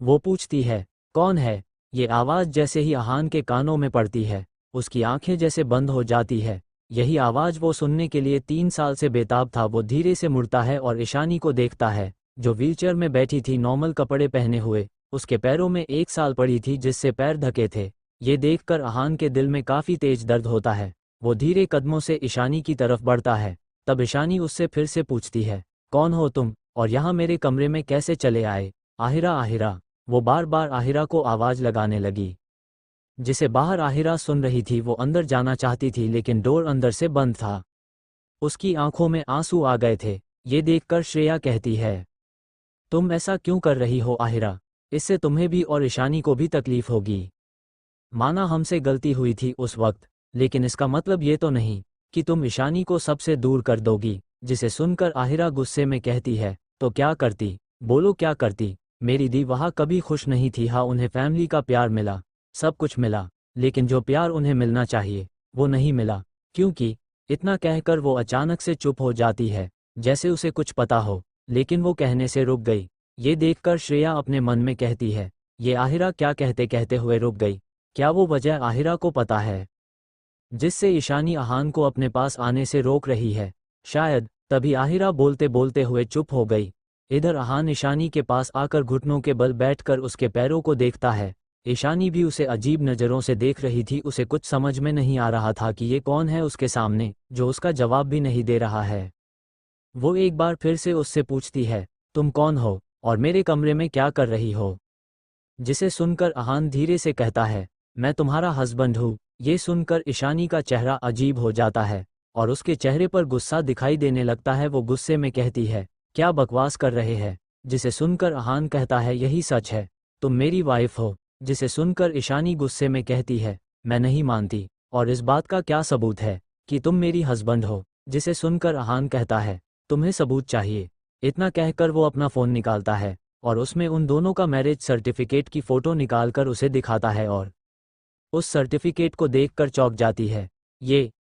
वो पूछती है कौन है। ये आवाज़ जैसे ही अहान के कानों में पड़ती है, उसकी आंखें जैसे बंद हो जाती है। यही आवाज़ वो सुनने के लिए 3 साल से बेताब था। वो धीरे से मुड़ता है और ईशानी को देखता है, जो व्हीलचेयर में बैठी थी, नॉर्मल कपड़े पहने हुए। उसके पैरों में 1 साल पड़ी थी, जिससे पैर ढके थे। ये देखकर अहान के दिल में काफ़ी तेज दर्द होता है। वो धीरे कदमों से ईशानी की तरफ बढ़ता है। तब ईशानी उससे फिर से पूछती है कौन हो तुम, और यहाँ मेरे कमरे में कैसे चले आए। आहिरा आहिरा, वो बार बार आहिरा को आवाज़ लगाने लगी, जिसे बाहर आहिरा सुन रही थी। वो अंदर जाना चाहती थी, लेकिन डोर अंदर से बंद था। उसकी आंखों में आंसू आ गए थे। ये देखकर श्रेया कहती है तुम ऐसा क्यों कर रही हो आहिरा, इससे तुम्हें भी और ईशानी को भी तकलीफ होगी। माना हमसे गलती हुई थी उस वक्त, लेकिन इसका मतलब ये तो नहीं कि तुम ईशानी को सबसे दूर कर दोगी। जिसे सुनकर आहिरा गुस्से में कहती है तो क्या करती, बोलो क्या करती। मेरी दी वहाँ कभी खुश नहीं थी। हाँ, उन्हें फैमिली का प्यार मिला, सब कुछ मिला, लेकिन जो प्यार उन्हें मिलना चाहिए वो नहीं मिला। क्योंकि इतना कहकर वो अचानक से चुप हो जाती है, जैसे उसे कुछ पता हो, लेकिन वो कहने से रुक गई। ये देखकर श्रेया अपने मन में कहती है ये आहिरा क्या कहते कहते हुए रुक गई। क्या वो वजह आहिरा को पता है, जिससे ईशानी अहान को अपने पास आने से रोक रही है? शायद। तभी आहिरा बोलते बोलते हुए चुप हो गई। इधर अहान ईशानी के पास आकर घुटनों के बल बैठकर उसके पैरों को देखता है। ईशानी भी उसे अजीब नज़रों से देख रही थी। उसे कुछ समझ में नहीं आ रहा था कि ये कौन है उसके सामने, जो उसका जवाब भी नहीं दे रहा है। वो एक बार फिर से उससे पूछती है तुम कौन हो और मेरे कमरे में क्या कर रही हो। जिसे सुनकर अहान धीरे से कहता है मैं तुम्हारा हस्बैंड हूँ। ये सुनकर ईशानी का चेहरा अजीब हो जाता है और उसके चेहरे पर गुस्सा दिखाई देने लगता है। वो गुस्से में कहती है क्या बकवास कर रहे हैं। जिसे सुनकर अहान कहता है यही सच है, तुम मेरी वाइफ हो। जिसे सुनकर ईशानी गुस्से में कहती है मैं नहीं मानती, और इस बात का क्या सबूत है कि तुम मेरी हस्बैंड हो। जिसे सुनकर अहान कहता है तुम्हें सबूत चाहिए। इतना कहकर वो अपना फ़ोन निकालता है और उसमें उन दोनों का मैरिज सर्टिफिकेट की फ़ोटो निकालकर उसे दिखाता है, और उस सर्टिफिकेट को देखकर चौंक जाती है।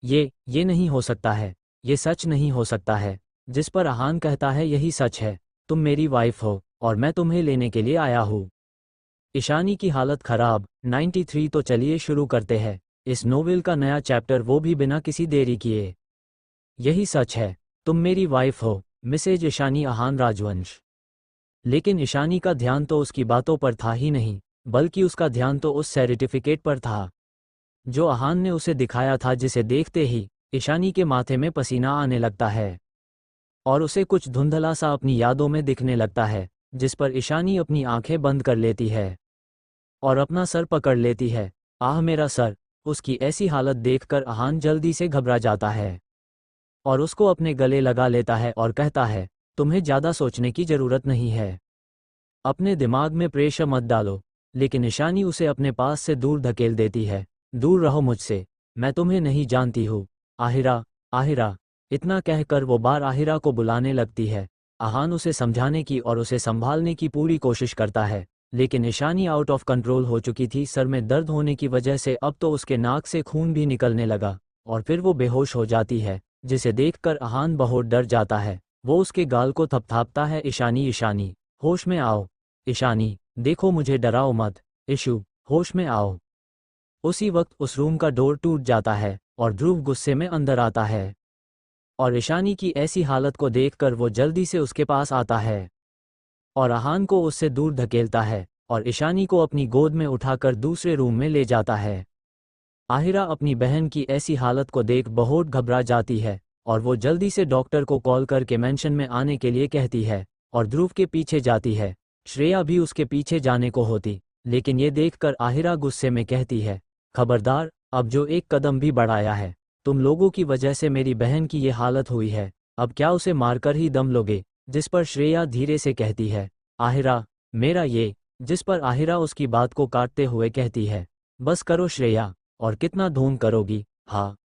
ये नहीं हो सकता है, ये सच नहीं हो सकता है। जिस पर आहान कहता है यही सच है, तुम मेरी वाइफ हो और मैं तुम्हें लेने के लिए आया हूँ। ईशानी की हालत खराब। 93 तो चलिए शुरू करते हैं इस नोवेल का नया चैप्टर, वो भी बिना किसी देरी किए। यही सच है, तुम मेरी वाइफ हो, मिसेज ईशानी आहान राजवंश। लेकिन ईशानी का ध्यान तो उसकी बातों पर था ही नहीं, बल्कि उसका ध्यान तो उस सर्टिफिकेट पर था जो आहान ने उसे दिखाया था, जिसे देखते ही ईशानी के माथे में पसीना आने लगता है और उसे कुछ धुंधला सा अपनी यादों में दिखने लगता है, जिस पर ईशानी अपनी आंखें बंद कर लेती है और अपना सर पकड़ लेती है। आह मेरा सर! उसकी ऐसी हालत देखकर आहान जल्दी से घबरा जाता है और उसको अपने गले लगा लेता है और कहता है, तुम्हें ज़्यादा सोचने की ज़रूरत नहीं है, अपने दिमाग में प्रेशर मत डालो। लेकिन ईशानी उसे अपने पास से दूर धकेल देती है। दूर रहो मुझसे, मैं तुम्हें नहीं जानती हूँ। आहिरा, आहिरा! इतना कहकर वो बार आहिरा को बुलाने लगती है। आहान उसे समझाने की और उसे संभालने की पूरी कोशिश करता है, लेकिन ईशानी आउट ऑफ कंट्रोल हो चुकी थी। सर में दर्द होने की वजह से अब तो उसके नाक से खून भी निकलने लगा और फिर वो बेहोश हो जाती है, जिसे देखकर आहान बहुत डर जाता है। वो उसके गाल को थपथापता है, ईशानी, ईशानी, होश में आओ। ईशानी, देखो मुझे डराओ मत। इशू, होश में आओ। उसी वक्त उस रूम का डोर टूट जाता है और ध्रुव गुस्से में अंदर आता है और ईशानी की ऐसी हालत को देखकर वो जल्दी से उसके पास आता है और आहान को उससे दूर धकेलता है और ईशानी को अपनी गोद में उठाकर दूसरे रूम में ले जाता है। आहिरा अपनी बहन की ऐसी हालत को देख बहुत घबरा जाती है और वो जल्दी से डॉक्टर को कॉल करके मेंशन में आने के लिए कहती है और ध्रुव के पीछे जाती है। श्रेया भी उसके पीछे जाने को होती, लेकिन ये देखकर आहिरा गुस्से में कहती है, खबरदार, अब जो एक कदम भी बढ़ाया है, तुम लोगों की वजह से मेरी बहन की ये हालत हुई है, अब क्या उसे मारकर ही दम लोगे? जिस पर श्रेया धीरे से कहती है, आहिरा, मेरा ये। जिस पर आहिरा उसकी बात को काटते हुए कहती है, बस करो श्रेया, और कितना ढोंग करोगी? हाँ,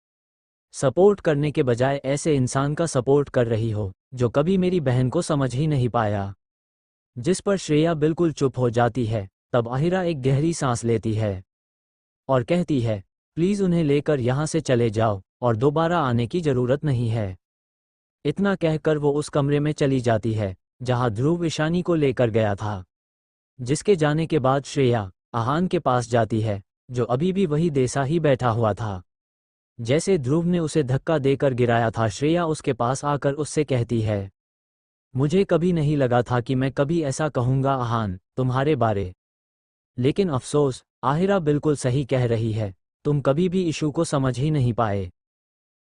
सपोर्ट करने के बजाय ऐसे इंसान का सपोर्ट कर रही हो जो कभी मेरी बहन को समझ ही नहीं पाया। जिस पर श्रेया बिल्कुल चुप हो जाती है। तब आहिरा एक गहरी सांस लेती है और कहती है, प्लीज उन्हें लेकर यहाँ से चले जाओ और दोबारा आने की जरूरत नहीं है। इतना कहकर वो उस कमरे में चली जाती है जहाँ ध्रुव ईशानी को लेकर गया था। जिसके जाने के बाद श्रेया आहान के पास जाती है, जो अभी भी वही देसा ही बैठा हुआ था जैसे ध्रुव ने उसे धक्का देकर गिराया था। श्रेया उसके पास आकर उससे कहती है, मुझे कभी नहीं लगा था कि मैं कभी ऐसा कहूँगा आहान तुम्हारे बारे। लेकिन अफसोस, आहिरा बिल्कुल सही कह रही है, तुम कभी भी इशू को समझ ही नहीं पाए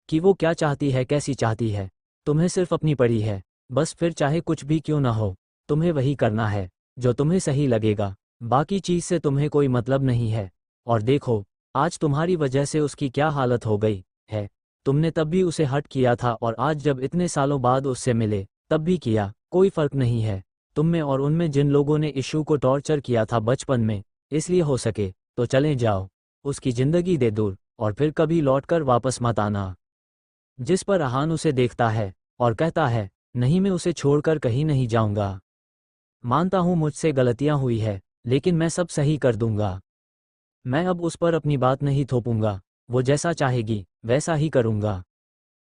कि वो क्या चाहती है, कैसी चाहती है। तुम्हें सिर्फ अपनी पड़ी है, बस फिर चाहे कुछ भी क्यों ना हो, तुम्हें वही करना है जो तुम्हें सही लगेगा। बाकी चीज़ से तुम्हें कोई मतलब नहीं है। और देखो, आज तुम्हारी वजह से उसकी क्या हालत हो गई है। तुमने तब भी उसे हर्ट किया था और आज जब इतने सालों बाद उससे मिले तब भी किया, कोई फर्क नहीं है। तुम में और उनमें जिन लोगों ने इशू को टॉर्चर किया था बचपन में, इसलिए हो सके तो चले जाओ, उसकी जिंदगी दे दूर और फिर कभी लौटकर वापस मत आना। जिस पर आहान उसे देखता है और कहता है, नहीं, मैं उसे छोड़कर कहीं नहीं जाऊंगा। मानता हूं मुझसे गलतियां हुई है, लेकिन मैं सब सही कर दूंगा। मैं अब उस पर अपनी बात नहीं थोपूंगा, वो जैसा चाहेगी वैसा ही करूंगा।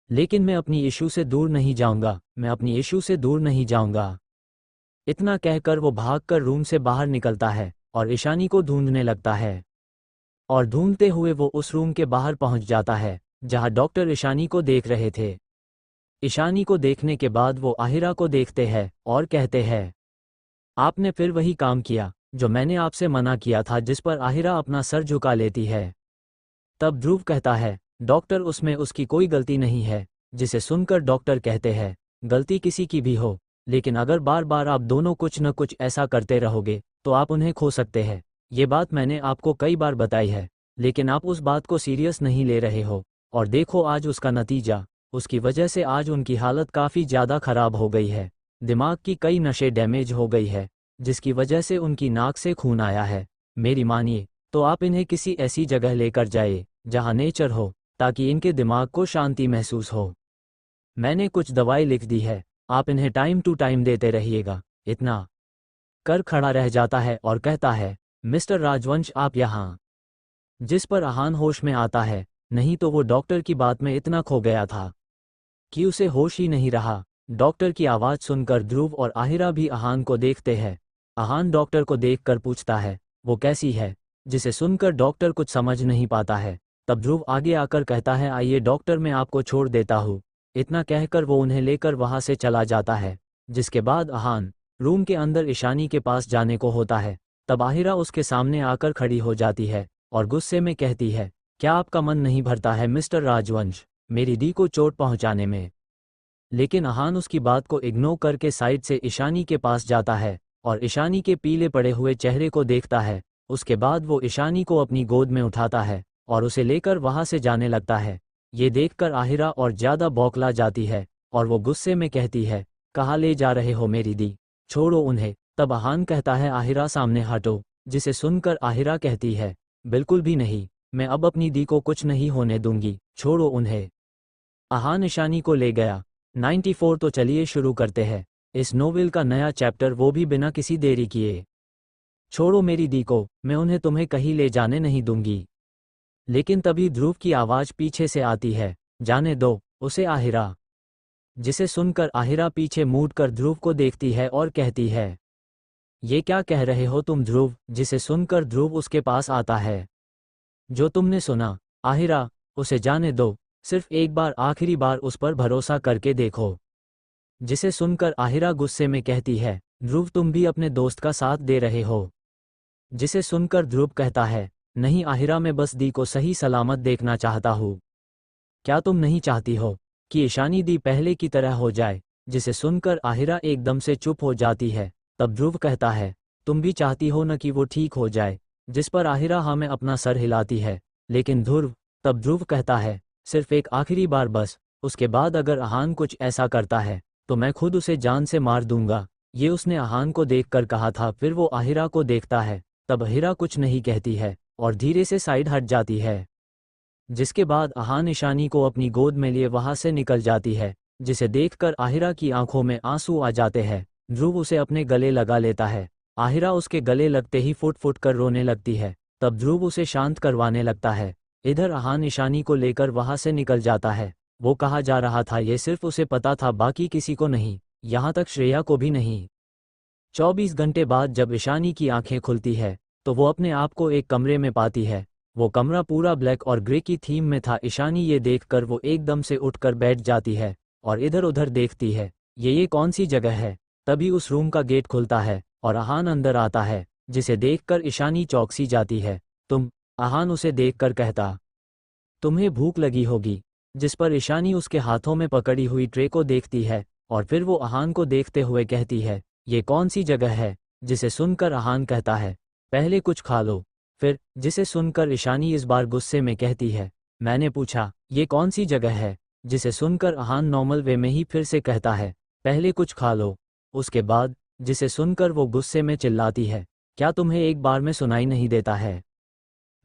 लेकिन मैं अपनी इशू से दूर नहीं जाऊंगा, मैं अपनी इशू से दूर नहीं जाऊंगा। इतना कहकर वो भागकर रूम से बाहर निकलता है और ईशानी को ढूंढने लगता है और ढूंढते हुए वो उस रूम के बाहर पहुंच जाता है जहां डॉक्टर ईशानी को देख रहे थे। ईशानी को देखने के बाद वो आहिरा को देखते हैं और कहते हैं, आपने फिर वही काम किया जो मैंने आपसे मना किया था। जिस पर आहिरा अपना सर झुका लेती है। तब ध्रुव कहता है, डॉक्टर, उसमें उसकी कोई गलती नहीं है। जिसे सुनकर डॉक्टर कहते हैं, गलती किसी की भी हो, लेकिन अगर बार बार आप दोनों कुछ न कुछ ऐसा करते रहोगे तो आप उन्हें खो सकते हैं। ये बात मैंने आपको कई बार बताई है, लेकिन आप उस बात को सीरियस नहीं ले रहे हो। और देखो आज उसका नतीजा, उसकी वजह से आज उनकी हालत काफ़ी ज़्यादा खराब हो गई है। दिमाग की कई नसें डैमेज हो गई है, जिसकी वजह से उनकी नाक से खून आया है। मेरी मानिए तो आप इन्हें किसी ऐसी जगह लेकर जाए जहां नेचर हो, ताकि इनके दिमाग को शांति महसूस हो। मैंने कुछ दवाई लिख दी है, आप इन्हें टाइम टू टाइम देते रहिएगा। इतना कर खड़ा रह जाता है और कहता है, मिस्टर राजवंश, आप यहाँ। जिस पर आहान होश में आता है, नहीं तो वो डॉक्टर की बात में इतना खो गया था कि उसे होश ही नहीं रहा। डॉक्टर की आवाज़ सुनकर ध्रुव और आहिरा भी आहान को देखते हैं। आहान डॉक्टर को देखकर पूछता है, वो कैसी है? जिसे सुनकर डॉक्टर कुछ समझ नहीं पाता है। तब ध्रुव आगे आकर कहता है, आइए डॉक्टर, मैं आपको छोड़ देता हूँ। इतना कहकर वो उन्हें लेकर वहाँ से चला जाता है। जिसके बाद आहान रूम के अंदर ईशानी के पास जाने को होता है। तब आहिरा उसके सामने आकर खड़ी हो जाती है और गुस्से में कहती है, क्या आपका मन नहीं भरता है मिस्टर राजवंश, मेरी दी को चोट पहुंचाने में? लेकिन आहान उसकी बात को इग्नोर करके साइड से ईशानी के पास जाता है और ईशानी के पीले पड़े हुए चेहरे को देखता है। उसके बाद वो ईशानी को अपनी गोद में उठाता है और उसे लेकर वहां से जाने लगता है। ये देखकर आहिरा और ज्यादा बौखला जाती है और वो गुस्से में कहती है, कहाँ ले जा रहे हो मेरी दी? छोड़ो उन्हें। तब आहान कहता है, आहिरा सामने हटो। जिसे सुनकर आहिरा कहती है, बिल्कुल भी नहीं, मैं अब अपनी दी को कुछ नहीं होने दूंगी, छोड़ो उन्हें। आहान ईशानी को ले गया। 94। तो चलिए शुरू करते हैं इस नोवेल का नया चैप्टर, वो भी बिना किसी देरी किए। छोड़ो मेरी दी को, मैं उन्हें तुम्हें कहीं ले जाने नहीं दूंगी। लेकिन तभी ध्रुव की आवाज पीछे से आती है, जाने दो उसे आहिरा। जिसे सुनकर आहिरा पीछे मुड़कर ध्रुव को देखती है और कहती है, ये क्या कह रहे हो तुम ध्रुव? जिसे सुनकर ध्रुव उसके पास आता है। जो तुमने सुना आहिरा, उसे जाने दो, सिर्फ एक बार आखिरी बार उस पर भरोसा करके देखो। जिसे सुनकर आहिरा गुस्से में कहती है, ध्रुव तुम भी अपने दोस्त का साथ दे रहे हो। जिसे सुनकर ध्रुव कहता है, नहीं आहिरा, मैं बस दी को सही सलामत देखना चाहता हूँ। क्या तुम नहीं चाहती हो कि ईशानी दी पहले की तरह हो जाए? जिसे सुनकर आहिरा एकदम से चुप हो जाती है। तब ध्रुव कहता है, तुम भी चाहती हो न कि वो ठीक हो जाए? जिस पर आहिरा हाँ में अपना सर हिलाती है। लेकिन तब ध्रुव कहता है, सिर्फ एक आखिरी बार बस, उसके बाद अगर आहान कुछ ऐसा करता है तो मैं खुद उसे जान से मार दूंगा। ये उसने आहान को देखकर कहा था। फिर वो आहिरा को देखता है। तब आहिरा कुछ नहीं कहती है और धीरे से साइड हट जाती है। जिसके बाद आहान ईशानी को अपनी गोद में लिए वहां से निकल जाती है। जिसे देखकर आहिरा की आंखों में आंसू आ जाते हैं। ध्रुव उसे अपने गले लगा लेता है। आहिरा उसके गले लगते ही फुट फुट कर रोने लगती है। तब ध्रुव उसे शांत करवाने लगता है। इधर आहान ईशानी को लेकर वहां से निकल जाता है। वो कहाँ जा रहा था ये सिर्फ उसे पता था, बाकी किसी को नहीं, यहाँ तक श्रेया को भी नहीं। 24 घंटे बाद जब ईशानी की आंखें खुलती है तो वो अपने आप को एक कमरे में पाती है। वो कमरा पूरा ब्लैक और ग्रे की थीम में था। ईशानी ये देखकर वो एकदम से उठकर बैठ जाती है और इधर उधर देखती है, ये कौन सी जगह है? तभी उस रूम का गेट खुलता है और आहान अंदर आता है। जिसे देखकर ईशानी चौंक जाती है। तुम? आहान उसे देखकर कहता, तुम्हें भूख लगी होगी। जिस पर ईशानी उसके हाथों में पकड़ी हुई ट्रे को देखती है और फिर वो आहान को देखते हुए कहती है, ये कौन सी जगह है? जिसे सुनकर आहान कहता है, पहले कुछ खा लो फिर। जिसे सुनकर ईशानी इस बार गुस्से में कहती है, मैंने पूछा ये कौन सी जगह है? जिसे सुनकर आहान नॉर्मल वे में ही फिर से कहता है, पहले कुछ खा लो। उसके बाद जिसे सुनकर वो गुस्से में चिल्लाती है, क्या तुम्हें एक बार में सुनाई नहीं देता है?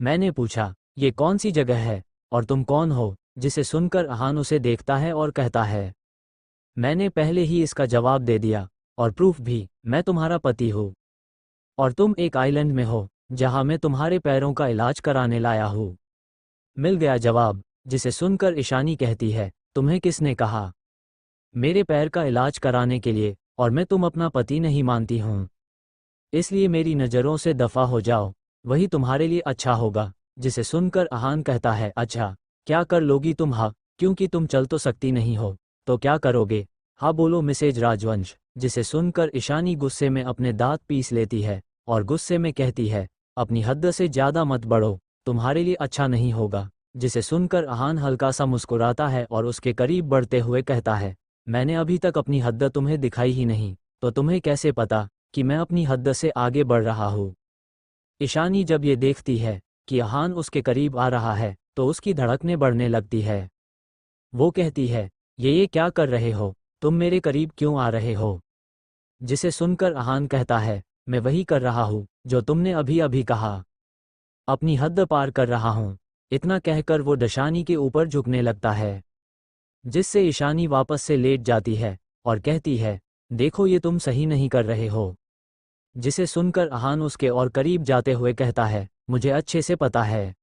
मैंने पूछा ये कौन सी जगह है और तुम कौन हो? जिसे सुनकर आहान उसे देखता है और कहता है, मैंने पहले ही इसका जवाब दे दिया और प्रूफ भी, मैं तुम्हारा पति हूँ और तुम एक आइलैंड में हो जहां मैं तुम्हारे पैरों का इलाज कराने लाया हूँ। मिल गया जवाब। जिसे सुनकर ईशानी कहती है, तुम्हें किसने कहा मेरे पैर का इलाज कराने के लिए? और मैं तुम अपना पति नहीं मानती हूँ, इसलिए मेरी नज़रों से दफा हो जाओ, वही तुम्हारे लिए अच्छा होगा। जिसे सुनकर आहान कहता है, अच्छा क्या कर लोगी तुम? हाँ, क्योंकि तुम चल तो सकती नहीं हो, तो क्या करोगे? हाँ बोलो मिसेज राजवंश। जिसे सुनकर ईशानी गुस्से में अपने दांत पीस लेती है और गुस्से में कहती है, अपनी हद से ज़्यादा मत बढ़ो, तुम्हारे लिए अच्छा नहीं होगा। जिसे सुनकर आहान हल्का सा मुस्कुराता है और उसके करीब बढ़ते हुए कहता है, मैंने अभी तक अपनी हद तुम्हें दिखाई ही नहीं, तो तुम्हें कैसे पता कि मैं अपनी हद से आगे बढ़ रहा हूँ? ईशानी जब ये देखती है कि आहान उसके करीब आ रहा है तो उसकी धड़कनें बढ़ने लगती है। वो कहती है, ये क्या कर रहे हो? तुम मेरे करीब क्यों आ रहे हो? जिसे सुनकर आहान कहता है, मैं वही कर रहा हूँ जो तुमने अभी अभी कहा, अपनी हद पार कर रहा हूँ। इतना कहकर वो ईशानी के ऊपर झुकने लगता है। जिससे ईशानी वापस से लेट जाती है और कहती है, देखो ये तुम सही नहीं कर रहे हो। जिसे सुनकर आहान उसके और करीब जाते हुए कहता है, मुझे अच्छे से पता है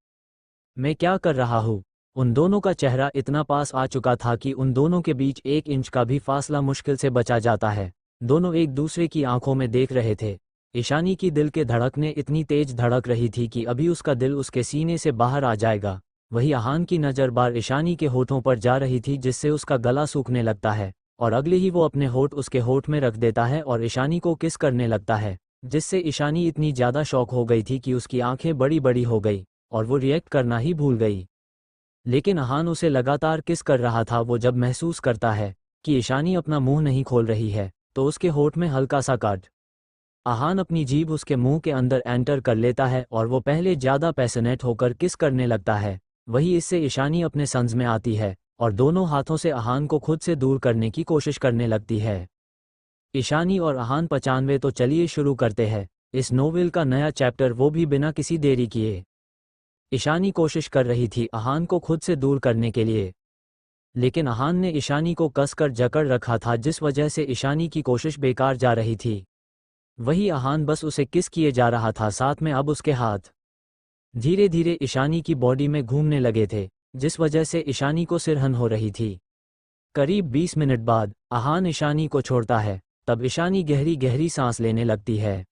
मैं क्या कर रहा हूँ। उन दोनों का चेहरा इतना पास आ चुका था कि उन दोनों के बीच 1 इंच का भी फासला मुश्किल से बचा जाता है। दोनों एक दूसरे की आंखों में देख रहे थे। ईशानी की दिल के धड़कनें इतनी तेज धड़क रही थी कि अभी उसका दिल उसके सीने से बाहर आ जाएगा। वही आहान की नज़र बार ईशानी के होठों पर जा रही थी, जिससे उसका गला सूखने लगता है और अगले ही वो अपने होठ उसके होठ में रख देता है और ईशानी को किस करने लगता है, जिससे ईशानी इतनी ज़्यादा शॉक हो गई थी कि उसकी आंखें बड़ी बड़ी हो गई और वो रिएक्ट करना ही भूल गई। लेकिन आहान उसे लगातार किस कर रहा था। वो जब महसूस करता है कि ईशानी अपना मुंह नहीं खोल रही है तो उसके होठ में हल्का सा काट आहान अपनी जीभ उसके मुंह के अंदर एंटर कर लेता है और वो पहले ज़्यादा पैशनेट होकर किस करने लगता है। वही इससे ईशानी अपने संज में आती है और दोनों हाथों से आहान को खुद से दूर करने की कोशिश करने लगती है। ईशानी और आहान 95। तो चलिए शुरू करते हैं इस नोवेल का नया चैप्टर, वो भी बिना किसी देरी किए। ईशानी कोशिश कर रही थी आहान को खुद से दूर करने के लिए, लेकिन आहान ने ईशानी को कसकर जकड़ रखा था, जिस वजह से ईशानी की कोशिश बेकार जा रही थी। वही आहान बस उसे किस किए जा रहा था, साथ में अब उसके हाथ धीरे धीरे ईशानी की बॉडी में घूमने लगे थे, जिस वजह से ईशानी को सिरहन हो रही थी। करीब 20 मिनट बाद आहान ईशानी को छोड़ता है। तब ईशानी गहरी गहरी सांस लेने लगती है,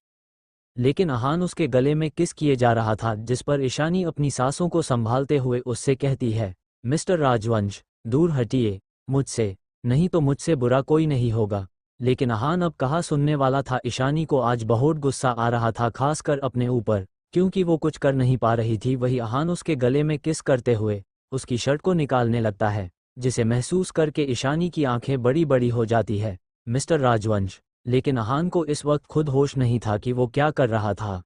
लेकिन आहान उसके गले में किस किए जा रहा था, जिस पर ईशानी अपनी सांसों को संभालते हुए उससे कहती है, मिस्टर राजवंश, दूर हटिए मुझसे, नहीं तो मुझसे बुरा कोई नहीं होगा। लेकिन आहान अब कहाँ सुनने वाला था। ईशानी को आज बहुत गुस्सा आ रहा था, खासकर अपने ऊपर, क्योंकि वो कुछ कर नहीं पा रही थी। वही आहान उसके गले में किस करते हुए उसकी शर्ट को निकालने लगता है, जिसे महसूस करके ईशानी की आंखें बड़ी बड़ी हो जाती है। मिस्टर राजवंश, लेकिन आहान को इस वक्त खुद होश नहीं था कि वो क्या कर रहा था।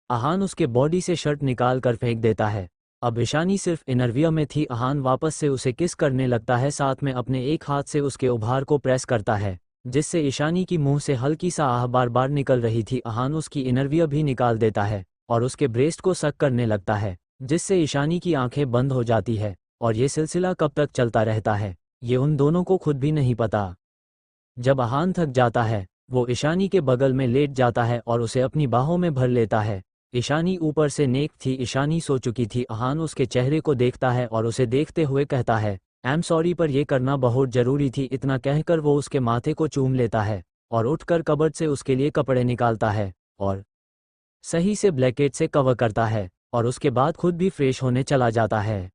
आहान उसके बॉडी से शर्ट निकाल कर फेंक देता है। अब ईशानी सिर्फ इनरवियर में थी। आहान वापस से उसे किस करने लगता है, साथ में अपने एक हाथ से उसके उभार को प्रेस करता है, जिससे ईशानी की मुंह से हल्की सा आह बार बार निकल रही थी। आहान उसकी इनरवियर भी निकाल देता है और उसके ब्रेस्ट को सक करने लगता है, जिससे ईशानी की आंखें बंद हो जाती है। और ये सिलसिला कब तक चलता रहता है, ये उन दोनों को खुद भी नहीं पता। जब आहान थक जाता है, वो ईशानी के बगल में लेट जाता है और उसे अपनी बाहों में भर लेता है। ईशानी ऊपर से नेक थी, ईशानी सो चुकी थी। आहान उसके चेहरे को देखता है और उसे देखते हुए कहता है, आई एम सॉरी, पर यह करना बहुत जरूरी थी। इतना कहकर वो उसके माथे को चूम लेता है और उठकर कबर्ड से उसके लिए कपड़े निकालता है और सही से ब्लैंकेट से कवर करता है और उसके बाद खुद भी फ्रेश होने चला जाता है।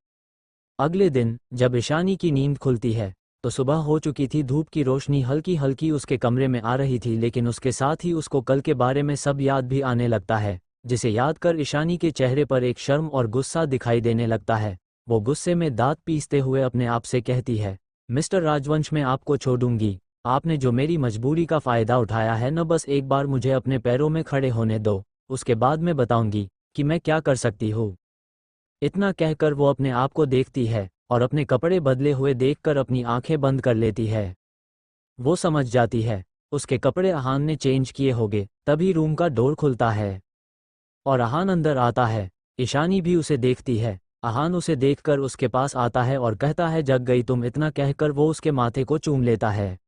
अगले दिन जब ईशानी की नींद खुलती है तो सुबह हो चुकी थी। धूप की रोशनी हल्की हल्की उसके कमरे में आ रही थी, लेकिन उसके साथ ही उसको कल के बारे में सब याद भी आने लगता है, जिसे याद कर ईशानी के चेहरे पर एक शर्म और गुस्सा दिखाई देने लगता है। वो गुस्से में दांत पीसते हुए अपने आप से कहती है, मिस्टर राजवंश, मैं आपको छोड़ूंगी। आपने जो मेरी मजबूरी का फ़ायदा उठाया है न, बस एक बार मुझे अपने पैरों में खड़े होने दो, उसके बाद मैं बताऊंगी कि मैं क्या कर सकती हूँ। इतना कहकर वो अपने आप को देखती है और अपने कपड़े बदले हुए देखकर अपनी आंखें बंद कर लेती है। वो समझ जाती है उसके कपड़े आहान ने चेंज किए होंगे। तभी रूम का डोर खुलता है और आहान अंदर आता है। ईशानी भी उसे देखती है। आहान उसे देखकर उसके पास आता है और कहता है, जग गई तुम। इतना कहकर वो उसके माथे को चूम लेता है,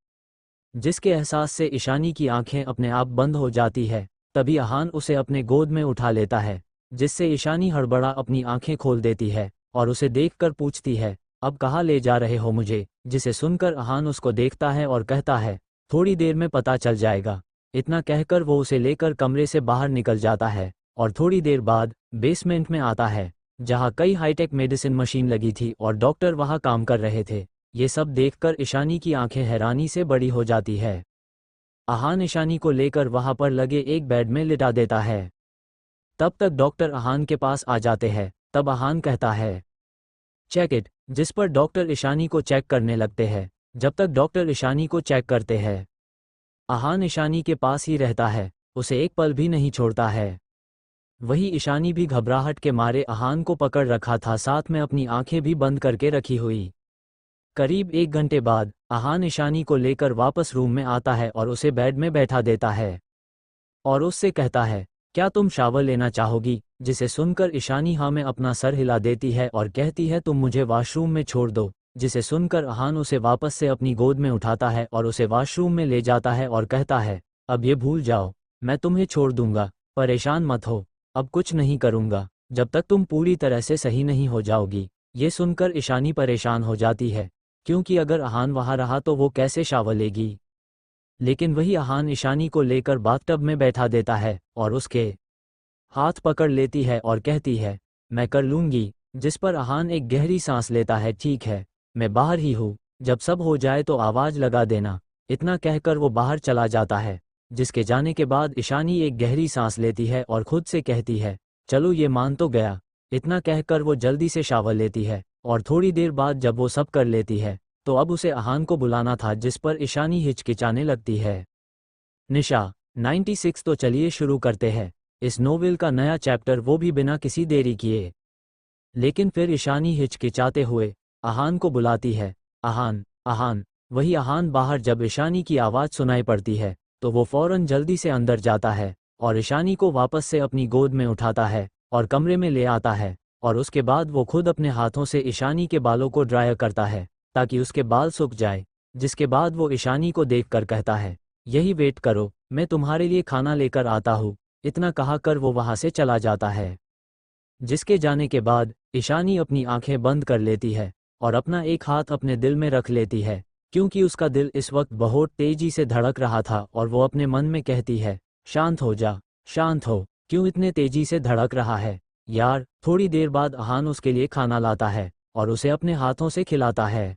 जिसके एहसास से ईशानी की आंखें अपने आप बंद हो जाती है। तभी आहान उसे अपने गोद में उठा लेता है, जिससे ईशानी हड़बड़ा अपनी आंखें खोल देती है और उसे देखकर पूछती है, अब कहाँ ले जा रहे हो मुझे। जिसे सुनकर आहान उसको देखता है और कहता है, थोड़ी देर में पता चल जाएगा। इतना कहकर वो उसे लेकर कमरे से बाहर निकल जाता है और थोड़ी देर बाद बेसमेंट में आता है, जहाँ कई हाईटेक मेडिसिन मशीन लगी थी और डॉक्टर वहाँ काम कर रहे थे। ये सब देखकर ईशानी की आंखें हैरानी से बड़ी हो जाती है। आहान ईशानी को लेकर वहाँ पर लगे एक बेड में लिटा देता है। तब तक डॉक्टर आहान के पास आ जाते हैं। तब आहान कहता है, चेक इट, जिस पर डॉक्टर ईशानी को चेक करने लगते हैं। जब तक डॉक्टर ईशानी को चेक करते हैं, आहान ईशानी के पास ही रहता है, उसे एक पल भी नहीं छोड़ता है। वही ईशानी भी घबराहट के मारे आहान को पकड़ रखा था, साथ में अपनी आंखें भी बंद करके रखी हुई। करीब 1 घंटे बाद आहान ईशानी को लेकर वापस रूम में आता है और उसे बेड में बैठा देता है और उससे कहता है, क्या तुम शावर लेना चाहोगी। जिसे सुनकर ईशानी हाँ में अपना सर हिला देती है और कहती है, तुम मुझे वॉशरूम में छोड़ दो। जिसे सुनकर आहान उसे वापस से अपनी गोद में उठाता है और उसे वॉशरूम में ले जाता है और कहता है, अब ये भूल जाओ, मैं तुम्हें छोड़ दूंगा, परेशान मत हो, अब कुछ नहीं करूंगा जब तक तुम पूरी तरह से सही नहीं हो जाओगी। ये सुनकर ईशानी परेशान हो जाती है, क्योंकि अगर अहान वहाँ रहा तो वो कैसे शावर लेगी। लेकिन वही अहान ईशानी को लेकर बाथटब में बैठा देता है और उसके हाथ पकड़ लेती है और कहती है, मैं कर लूंगी। जिस पर अहान एक गहरी सांस लेता है, ठीक है, मैं बाहर ही हूँ, जब सब हो जाए तो आवाज़ लगा देना। इतना कहकर वो बाहर चला जाता है, जिसके जाने के बाद ईशानी एक गहरी सांस लेती है और खुद से कहती है, चलो ये मान तो गया। इतना कहकर वो जल्दी से शावर लेती है और थोड़ी देर बाद जब वो सब कर लेती है तो अब उसे अहान को बुलाना था, जिस पर ईशानी हिचकिचाने लगती है। निशा 96। तो चलिए शुरू करते हैं इस नोवेल का नया चैप्टर, वो भी बिना किसी देरी किए। लेकिन फिर ईशानी हिचकिचाते हुए अहान को बुलाती है। अहान, अहान। वही अहान बाहर जब ईशानी की आवाज़ सुनाई पड़ती है तो वो फौरन जल्दी से अंदर जाता है और ईशानी को वापस से अपनी गोद में उठाता है और कमरे में ले आता है। और उसके बाद वो खुद अपने हाथों से ईशानी के बालों को ड्राई करता है ताकि उसके बाल सूख जाए। जिसके बाद वो ईशानी को देखकर कहता है, यही वेट करो, मैं तुम्हारे लिए खाना लेकर आता हूँ। इतना कहाकर वो वहाँ से चला जाता है। जिसके जाने के बाद ईशानी अपनी आंखें बंद कर लेती है और अपना एक हाथ अपने दिल में रख लेती है, क्योंकि उसका दिल इस वक्त बहुत तेजी से धड़क रहा था और वो अपने मन में कहती है, शांत हो जा, शांत हो, क्यों इतने तेजी से धड़क रहा है यार। थोड़ी देर बाद अहान उसके लिए खाना लाता है और उसे अपने हाथों से खिलाता है।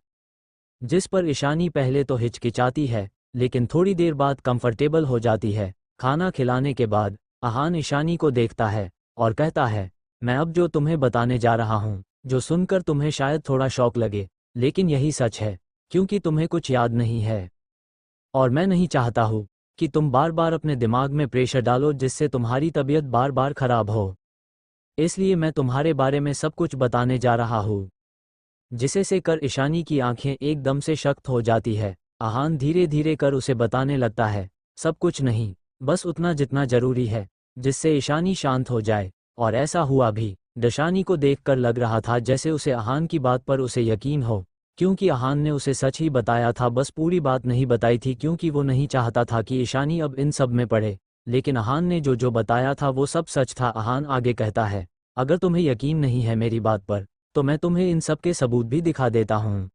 जिस पर ईशानी पहले तो हिचकिचाती है, लेकिन थोड़ी देर बाद कंफर्टेबल हो जाती है। खाना खिलाने के बाद अहान ईशानी को देखता है और कहता है, मैं अब जो तुम्हें बताने जा रहा हूँ, जो सुनकर तुम्हें शायद थोड़ा शौक लगे, लेकिन यही सच है, क्योंकि तुम्हें कुछ याद नहीं है। और मैं नहीं चाहता हूँ कि तुम बार बार अपने दिमाग में प्रेशर डालो जिससे तुम्हारी तबीयत बार बार खराब हो। इसलिए मैं तुम्हारे बारे में सब कुछ बताने जा रहा हूँ। जिसे से कर ईशानी की आंखें एकदम से शक्त हो जाती है। अहान धीरे धीरे कर उसे बताने लगता है, सब कुछ नहीं, बस उतना जितना जरूरी है जिससे ईशानी शांत हो जाए। और ऐसा हुआ भी। ईशानी को देखकर लग रहा था जैसे उसे अहान की बात पर उसे यकीन हो, क्योंकि अहान ने उसे सच ही बताया था, बस पूरी बात नहीं बताई थी, क्योंकि वो नहीं चाहता था कि ईशानी अब इन सब में पड़े। लेकिन अहान ने जो जो बताया था वो सब सच था। अहान आगे कहता है, अगर तुम्हें यकीन नहीं है मेरी बात पर तो मैं तुम्हें इन सब के सबूत भी दिखा देता हूँ।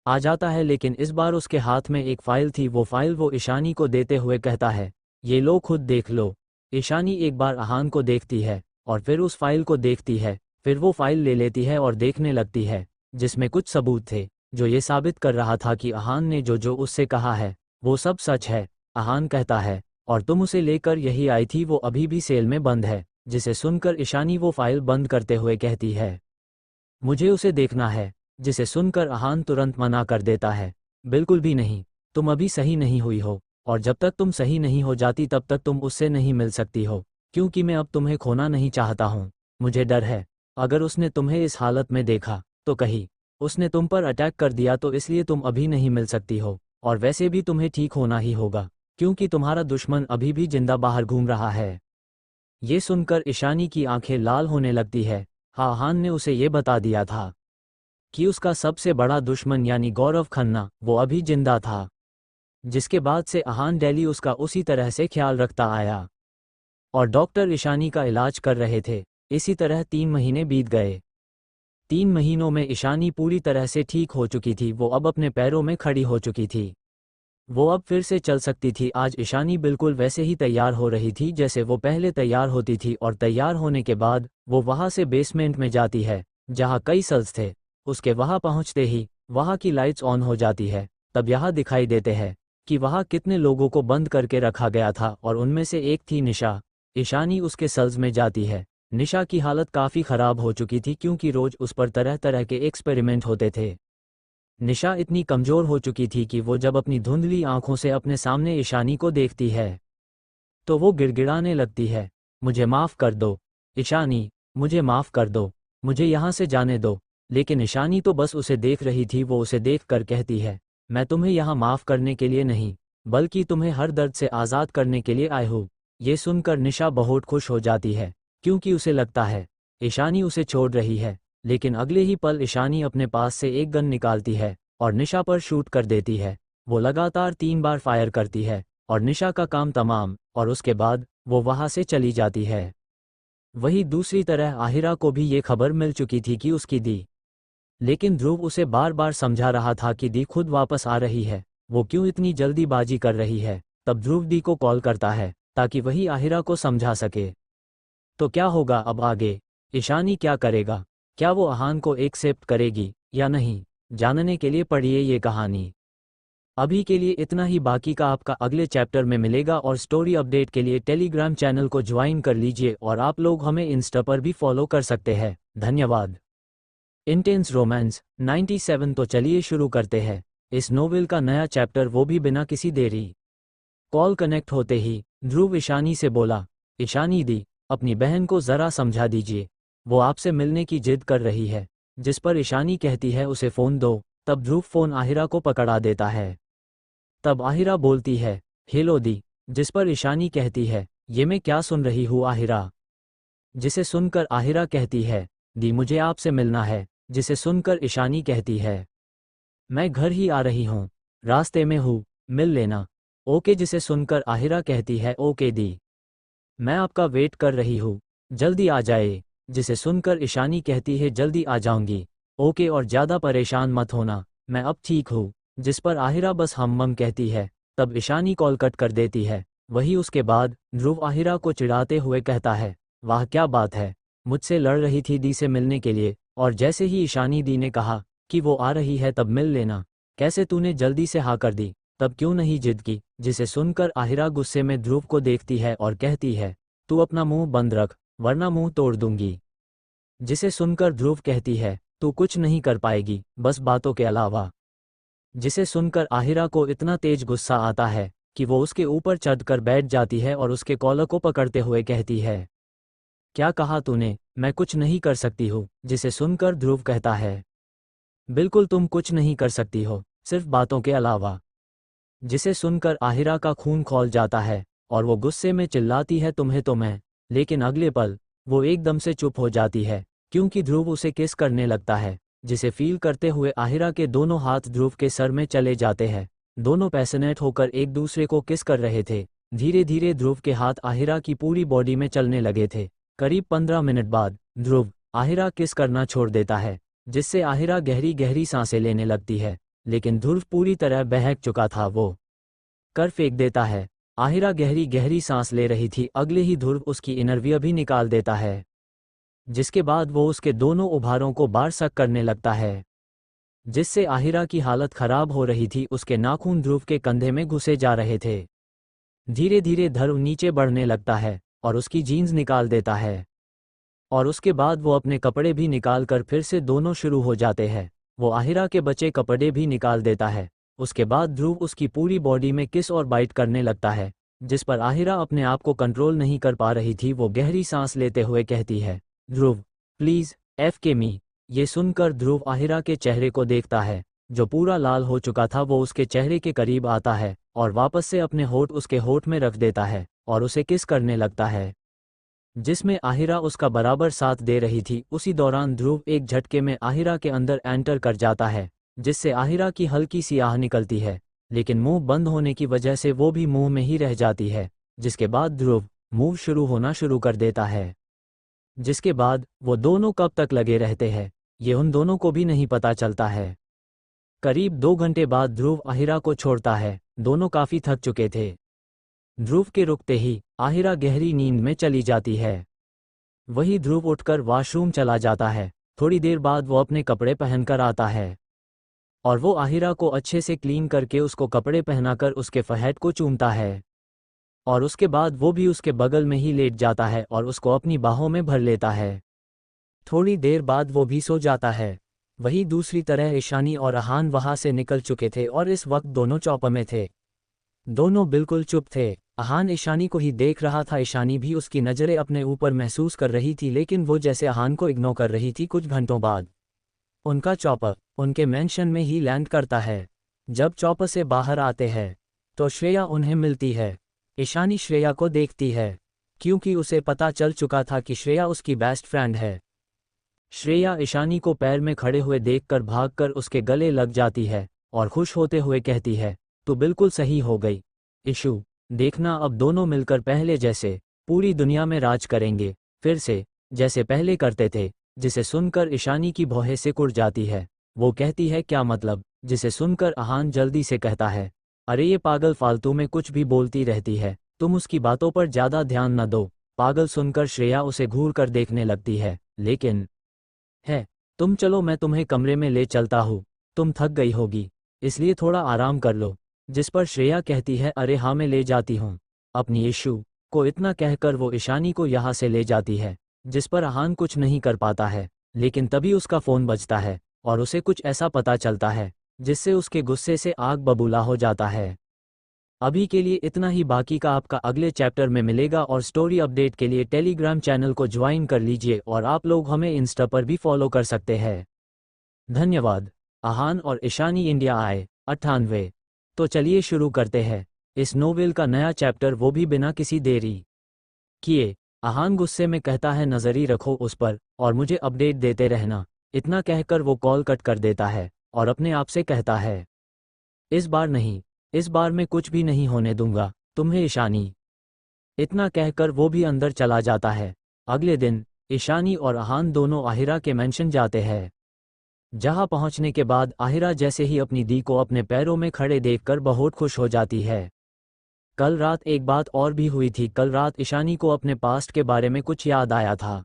आ जाता है, लेकिन इस बार उसके हाथ में एक फाइल थी। वो फाइल वो ईशानी को देते हुए कहता है, ये लो, खुद देख लो। ईशानी एक बार अहान को देखती है और फिर उस फाइल को देखती है, फिर वो फाइल ले लेती है और देखने लगती है, जिसमें कुछ सबूत थे जो ये साबित कर रहा था कि अहान ने जो जो उससे कहा है वो सब सच है। अहान कहता है, और तुम उसे लेकर यही आई थी, वो अभी भी सेल में बंद है। जिसे सुनकर ईशानी वो फाइल बंद करते हुए कहती है, मुझे उसे देखना है। जिसे सुनकर अहान तुरंत मना कर देता है, बिल्कुल भी नहीं, तुम अभी सही नहीं हुई हो, और जब तक तुम सही नहीं हो जाती तब तक तुम उससे नहीं मिल सकती हो, क्योंकि मैं अब तुम्हें खोना नहीं चाहता हूँ। मुझे डर है, अगर उसने तुम्हें इस हालत में देखा तो कहीं उसने तुम पर अटैक कर दिया, तो इसलिए तुम अभी नहीं मिल सकती हो। और वैसे भी तुम्हें ठीक होना ही होगा, क्योंकि तुम्हारा दुश्मन अभी भी जिंदा बाहर घूम रहा है। ये सुनकर ईशानी की आंखें लाल होने लगती है। हाँ, अहान ने उसे ये बता दिया था कि उसका सबसे बड़ा दुश्मन यानी गौरव खन्ना वो अभी जिंदा था। जिसके बाद से अहान डेली उसका उसी तरह से ख्याल रखता आया और डॉक्टर ईशानी का इलाज कर रहे थे। इसी तरह 3 महीने बीत गए। 3 महीनों में ईशानी पूरी तरह से ठीक हो चुकी थी। वो अब अपने पैरों में खड़ी हो चुकी थी। वो अब फिर से चल सकती थी। आज ईशानी बिल्कुल वैसे ही तैयार हो रही थी जैसे वो पहले तैयार होती थी। और तैयार होने के बाद वो वहाँ से बेसमेंट में जाती है, जहाँ कई सेल्स थे। उसके वहाँ पहुँचते ही वहाँ की लाइट्स ऑन हो जाती है। तब यहाँ दिखाई देते हैं कि वहाँ कितने लोगों को बंद करके रखा गया था, और उनमें से एक थी निशा। ईशानी उसके सेल्स में जाती है। निशा की हालत काफ़ी ख़राब हो चुकी थी, क्योंकि रोज उस पर तरह तरह के एक्सपेरिमेंट होते थे। निशा इतनी कमज़ोर हो चुकी थी कि वो जब अपनी धुंधली आंखों से अपने सामने ईशानी को देखती है तो वो गिड़गिड़ाने लगती है, मुझे माफ़ कर दो ईशानी, मुझे माफ़ कर दो, मुझे यहाँ से जाने दो। लेकिन ईशानी तो बस उसे देख रही थी। वो उसे देख कर कहती है, मैं तुम्हें यहाँ माफ़ करने के लिए नहीं, बल्कि तुम्हें हर दर्द से आज़ाद करने के लिए आई हूँ। ये सुनकर निशा बहुत खुश हो जाती है, क्योंकि उसे लगता है ईशानी उसे छोड़ रही है। लेकिन अगले ही पल ईशानी अपने पास से एक गन निकालती है और निशा पर शूट कर देती है। वो लगातार 3 बार फायर करती है और निशा का काम तमाम, और उसके बाद वो वहाँ से चली जाती है। वहीं दूसरी तरह आहिरा को भी ये खबर मिल चुकी थी कि उसकी दी लेकिन ध्रुव उसे बार बार समझा रहा था कि दी खुद वापस आ रही है, वो क्यों इतनी जल्दीबाजी कर रही है। तब ध्रुव दी को कॉल करता है ताकि वही आहिरा को समझा सके। तो क्या होगा अब आगे? ईशानी क्या करेगा? क्या वो आहान को एक्सेप्ट करेगी या नहीं? जानने के लिए पढ़िए ये कहानी। अभी के लिए इतना ही, बाकी का आपका अगले चैप्टर में मिलेगा। और स्टोरी अपडेट के लिए टेलीग्राम चैनल को ज्वाइन कर लीजिए और आप लोग हमें इंस्टा पर भी फॉलो कर सकते हैं। धन्यवाद। Intense romance 97। तो चलिए शुरू करते हैं इस नोवेल का नया चैप्टर, वो भी बिना किसी देरी। कॉल कनेक्ट होते ही ध्रुव ईशानी से बोला, ईशानी दी, अपनी बहन को ज़रा समझा दीजिए, वो आपसे मिलने की जिद कर रही है। जिस पर ईशानी कहती है उसे फ़ोन दो। तब ध्रुव फ़ोन आहिरा को पकड़ा देता है। तब आहिरा बोलती है, हेलो दी। जिस पर ईशानी कहती है, ये मैं क्या सुन रही हूँ आहिरा। जिसे सुनकर आहिरा कहती है, दी मुझे आपसे मिलना है। जिसे सुनकर ईशानी कहती है, मैं घर ही आ रही हूँ, रास्ते में हूँ, मिल लेना। ओके। जिसे सुनकर आहिरा कहती है, ओके दी, मैं आपका वेट कर रही हूँ, जल्दी आ जाए। जिसे सुनकर ईशानी कहती है, जल्दी आ जाऊंगी। ओके, और ज़्यादा परेशान मत होना, मैं अब ठीक हूँ। जिस पर आहिरा बस हम कहती है। तब ईशानी कॉल कट कर देती है। वही उसके बाद ध्रुव आहिरा को चिढ़ाते हुए कहता है, वाह क्या बात है, मुझसे लड़ रही थी दी से मिलने के लिए, और जैसे ही ईशानी दी ने कहा कि वो आ रही है तब मिल लेना, कैसे तूने जल्दी से हाँ कर दी, तब क्यों नहीं जिद की। जिसे सुनकर आहिरा गुस्से में ध्रुव को देखती है और कहती है, तू अपना मुंह बंद रख वरना मुंह तोड़ दूंगी। जिसे सुनकर ध्रुव कहती है, तू कुछ नहीं कर पाएगी बस बातों के अलावा। जिसे सुनकर आहिरा को इतना तेज गुस्सा आता है कि वो उसके ऊपर चढ़कर बैठ जाती है और उसके कॉलर को पकड़ते हुए कहती है, क्या कहा तूने, मैं कुछ नहीं कर सकती हूँ। जिसे सुनकर ध्रुव कहता है, बिल्कुल तुम कुछ नहीं कर सकती हो, सिर्फ बातों के अलावा। जिसे सुनकर आहिरा का खून खौल जाता है और वो गुस्से में चिल्लाती है, तुम्हें तो मैं। लेकिन अगले पल वो एकदम से चुप हो जाती है क्योंकि ध्रुव उसे किस करने लगता है। जिसे फील करते हुए आहिरा के दोनों हाथ ध्रुव के सर में चले जाते हैं। दोनों पैशनेट होकर एक दूसरे को किस कर रहे थे। धीरे धीरे ध्रुव के हाथ आहिरा की पूरी बॉडी में चलने लगे थे। करीब 15 मिनट बाद ध्रुव आहिरा किस करना छोड़ देता है, जिससे आहिरा गहरी गहरी सांसें लेने लगती है। लेकिन ध्रुव पूरी तरह बहक चुका था, वो कर फेंक देता है। आहिरा गहरी गहरी सांस ले रही थी, अगले ही ध्रुव उसकी इनरवियर भी निकाल देता है, जिसके बाद वो उसके दोनों उभारों को बार सक करने लगता है, जिससे आहिरा की हालत खराब हो रही थी। उसके नाखून ध्रुव के कंधे में घुसे जा रहे थे। धीरे धीरे ध्रुव नीचे बढ़ने लगता है और उसकी जीन्स निकाल देता है, और उसके बाद वो अपने कपड़े भी निकाल कर फिर से दोनों शुरू हो जाते हैं। वो आहिरा के बचे कपड़े भी निकाल देता है। उसके बाद ध्रुव उसकी पूरी बॉडी में किस और बाइट करने लगता है, जिस पर आहिरा अपने आप को कंट्रोल नहीं कर पा रही थी। वो गहरी सांस लेते हुए कहती है, ध्रुव प्लीज़ FK मी। ये सुनकर ध्रुव आहिरा के चेहरे को देखता है जो पूरा लाल हो चुका था। वो उसके चेहरे के करीब आता है और वापस से अपने होठ उसके होठ में रख देता है और उसे किस करने लगता है, जिसमें आहिरा उसका बराबर साथ दे रही थी। उसी दौरान ध्रुव एक झटके में आहिरा के अंदर एंटर कर जाता है, जिससे आहिरा की हल्की सी आह निकलती है, लेकिन मुंह बंद होने की वजह से वो भी मुंह में ही रह जाती है। जिसके बाद ध्रुव मूव शुरू कर देता है, जिसके बाद वो दोनों कब तक लगे रहते हैं ये उन दोनों को भी नहीं पता चलता है। करीब 2 घंटे बाद ध्रुव आहिरा को छोड़ता है। दोनों काफ़ी थक चुके थे। ध्रुव के रुकते ही आहिरा गहरी नींद में चली जाती है। वही ध्रुव उठकर वॉशरूम चला जाता है। थोड़ी देर बाद वो अपने कपड़े पहनकर आता है और वो आहिरा को अच्छे से क्लीन करके उसको कपड़े पहनाकर उसके फरहेड को चूमता है, और उसके बाद वो भी उसके बगल में ही लेट जाता है और उसको अपनी बाहों में भर लेता है। थोड़ी देर बाद वो भी सो जाता है। वही दूसरी तरह ईशानी और आहान वहां से निकल चुके थे और इस वक्त दोनों चौपर में थे। दोनों बिल्कुल चुप थे। आहान ईशानी को ही देख रहा था। ईशानी भी उसकी नज़रें अपने ऊपर महसूस कर रही थी, लेकिन वो जैसे आहान को इग्नोर कर रही थी। कुछ घंटों बाद उनका चॉपर उनके मेंशन में ही लैंड करता है। जब चॉपर से बाहर आते हैं तो श्रेया उन्हें मिलती है। ईशानी श्रेया को देखती है क्योंकि उसे पता चल चुका था कि श्रेया उसकी बेस्ट फ्रेंड है। श्रेया ईशानी को पैर में खड़े हुए देखकर भागकर उसके गले लग जाती है और खुश होते हुए कहती है, तू बिल्कुल सही हो गई ईशू, देखना अब दोनों मिलकर पहले जैसे पूरी दुनिया में राज करेंगे, फिर से जैसे पहले करते थे। जिसे सुनकर ईशानी की भौहें सिकुड़ जाती है। वो कहती है क्या मतलब, जिसे सुनकर अहान जल्दी से कहता है अरे ये पागल फालतू में कुछ भी बोलती रहती है, तुम उसकी बातों पर ज़्यादा ध्यान न दो। पागल सुनकर श्रेया उसे घूर कर देखने लगती है। लेकिन है, तुम चलो मैं तुम्हें कमरे में ले चलता हूँ, तुम थक गई होगी इसलिए थोड़ा आराम कर लो। जिस पर श्रेया कहती है अरे हाँ मैं ले जाती हूँ अपनी इशू को। इतना कहकर वो ईशानी को यहाँ से ले जाती है, जिस पर अहान कुछ नहीं कर पाता है। लेकिन तभी उसका फ़ोन बजता है और उसे कुछ ऐसा पता चलता है जिससे उसके गुस्से से आग बबूला हो जाता है। अभी के लिए इतना ही, बाकी का आपका अगले चैप्टर में मिलेगा। और स्टोरी अपडेट के लिए टेलीग्राम चैनल को ज्वाइन कर लीजिए और आप लोग हमें इंस्टा पर भी फॉलो कर सकते हैं। धन्यवाद। अहान और ईशानी इंडिया आए 98। तो चलिए शुरू करते हैं इस नोवेल का नया चैप्टर, वो भी बिना किसी देरी किए। अहान गुस्से में कहता है नज़री रखो उस पर और मुझे अपडेट देते रहना। इतना कहकर वो कॉल कट कर देता है और अपने आप से कहता है इस बार नहीं, इस बार मैं कुछ भी नहीं होने दूंगा तुम्हें ईशानी। इतना कहकर वो भी अंदर चला जाता है। अगले दिन ईशानी और अहान दोनों आहिरा के मेंशन जाते हैं। जहां पहुंचने के बाद आहिरा जैसे ही अपनी दी को अपने पैरों में खड़े देखकर बहुत खुश हो जाती है। कल रात एक बात और भी हुई थी। कल रात ईशानी को अपने पास्ट के बारे में कुछ याद आया था।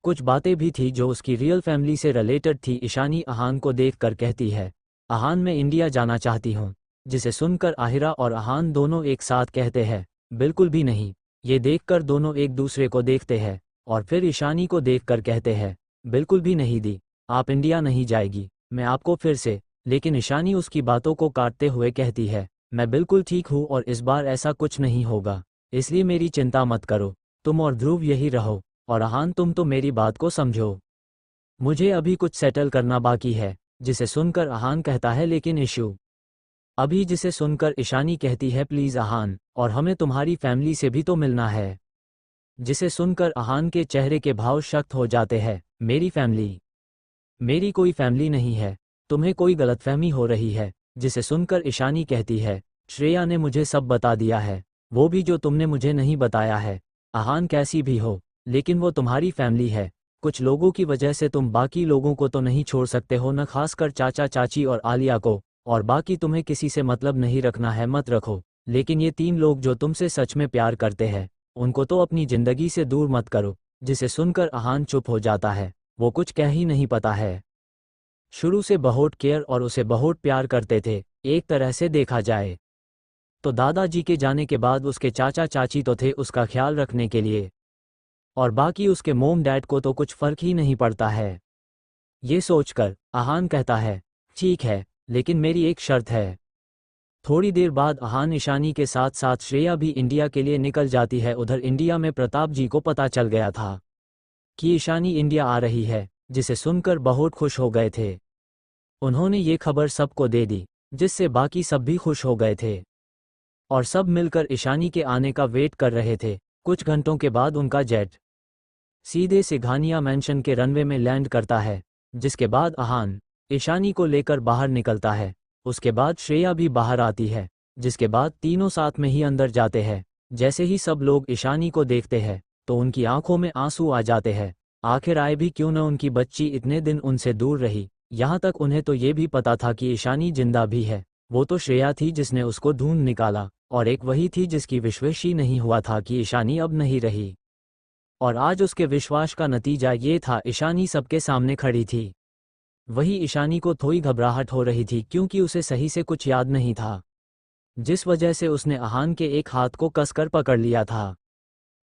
कुछ बातें भी थी जो उसकी रियल फैमिली से रिलेटेड थी। ईशानी अहान को देखकर कहती है अहान मैं इंडिया जाना चाहती हूँ। जिसे सुनकर आहिरा और अहान दोनों एक साथ कहते हैं बिल्कुल भी नहीं। ये देखकर दोनों एक दूसरे को देखते हैं और फिर ईशानी को देखकर कहते हैं बिल्कुल भी नहीं दी, आप इंडिया नहीं जाएगी, मैं आपको फिर से। लेकिन ईशानी उसकी बातों को काटते हुए कहती है मैं बिल्कुल ठीक हूँ और इस बार ऐसा कुछ नहीं होगा, इसलिए मेरी चिंता मत करो, तुम और ध्रुव यही रहो। और अहान तुम तो मेरी बात को समझो, मुझे अभी कुछ सेटल करना बाकी है। जिसे सुनकर अहान कहता है लेकिन इशू अभी। जिसे सुनकर ईशानी कहती है प्लीज़ अहान, और हमें तुम्हारी फैमिली से भी तो मिलना है। जिसे सुनकर अहान के चेहरे के भाव सख्त हो जाते हैं मेरी फैमिली? मेरी कोई फैमिली नहीं है, तुम्हें कोई गलतफहमी हो रही है। जिसे सुनकर ईशानी कहती है श्रेया ने मुझे सब बता दिया है, वो भी जो तुमने मुझे नहीं बताया है। अहान कैसी भी हो लेकिन वो तुम्हारी फैमिली है। कुछ लोगों की वजह से तुम बाकी लोगों को तो नहीं छोड़ सकते हो, न खासकर चाचा चाची और आलिया को। और बाकी तुम्हें किसी से मतलब नहीं रखना है मत रखो, लेकिन ये 3 लोग जो तुमसे सच में प्यार करते हैं उनको तो अपनी ज़िंदगी से दूर मत करो। जिसे सुनकर अहान चुप हो जाता है, वो कुछ कह ही नहीं पाता है। शुरू से बहुत केयर और उसे बहुत प्यार करते थे। एक तरह से देखा जाए तो दादाजी के जाने के बाद उसके चाचा चाची तो थे उसका ख्याल रखने के लिए, और बाकी उसके मोम डैड को तो कुछ फर्क ही नहीं पड़ता है। ये सोचकर अहान कहता है ठीक है, लेकिन मेरी एक शर्त है। थोड़ी देर बाद अहान ईशानी के साथ साथ श्रेया भी इंडिया के लिए निकल जाती है। उधर इंडिया में प्रताप जी को पता चल गया था कि ईशानी इंडिया आ रही है, जिसे सुनकर बहुत खुश हो गए थे। उन्होंने ये खबर सबको दे दी, जिससे बाकी सब भी खुश हो गए थे और सब मिलकर ईशानी के आने का वेट कर रहे थे। कुछ घंटों के बाद उनका जेट सीधे सिंघानिया मैंशन के रनवे में लैंड करता है, जिसके बाद अहान ईशानी को लेकर बाहर निकलता है। उसके बाद श्रेया भी बाहर आती है, जिसके बाद तीनों साथ में ही अंदर जाते हैं। जैसे ही सब लोग ईशानी को देखते हैं तो उनकी आंखों में आंसू आ जाते हैं। आखिर आए भी क्यों न, उनकी बच्ची इतने दिन उनसे दूर रही। यहाँ तक उन्हें तो ये भी पता था कि ईशानी जिंदा भी है। वो तो श्रेया थी जिसने उसको ढूंढ निकाला, और एक वही थी जिसकी विश्वास ही नहीं हुआ था कि ईशानी अब नहीं रही। और आज उसके विश्वास का नतीजा ये था, ईशानी सबके सामने खड़ी थी। वही ईशानी को थोड़ी घबराहट हो रही थी क्योंकि उसे सही से कुछ याद नहीं था, जिस वजह से उसने अहान के एक हाथ को कसकर पकड़ लिया था।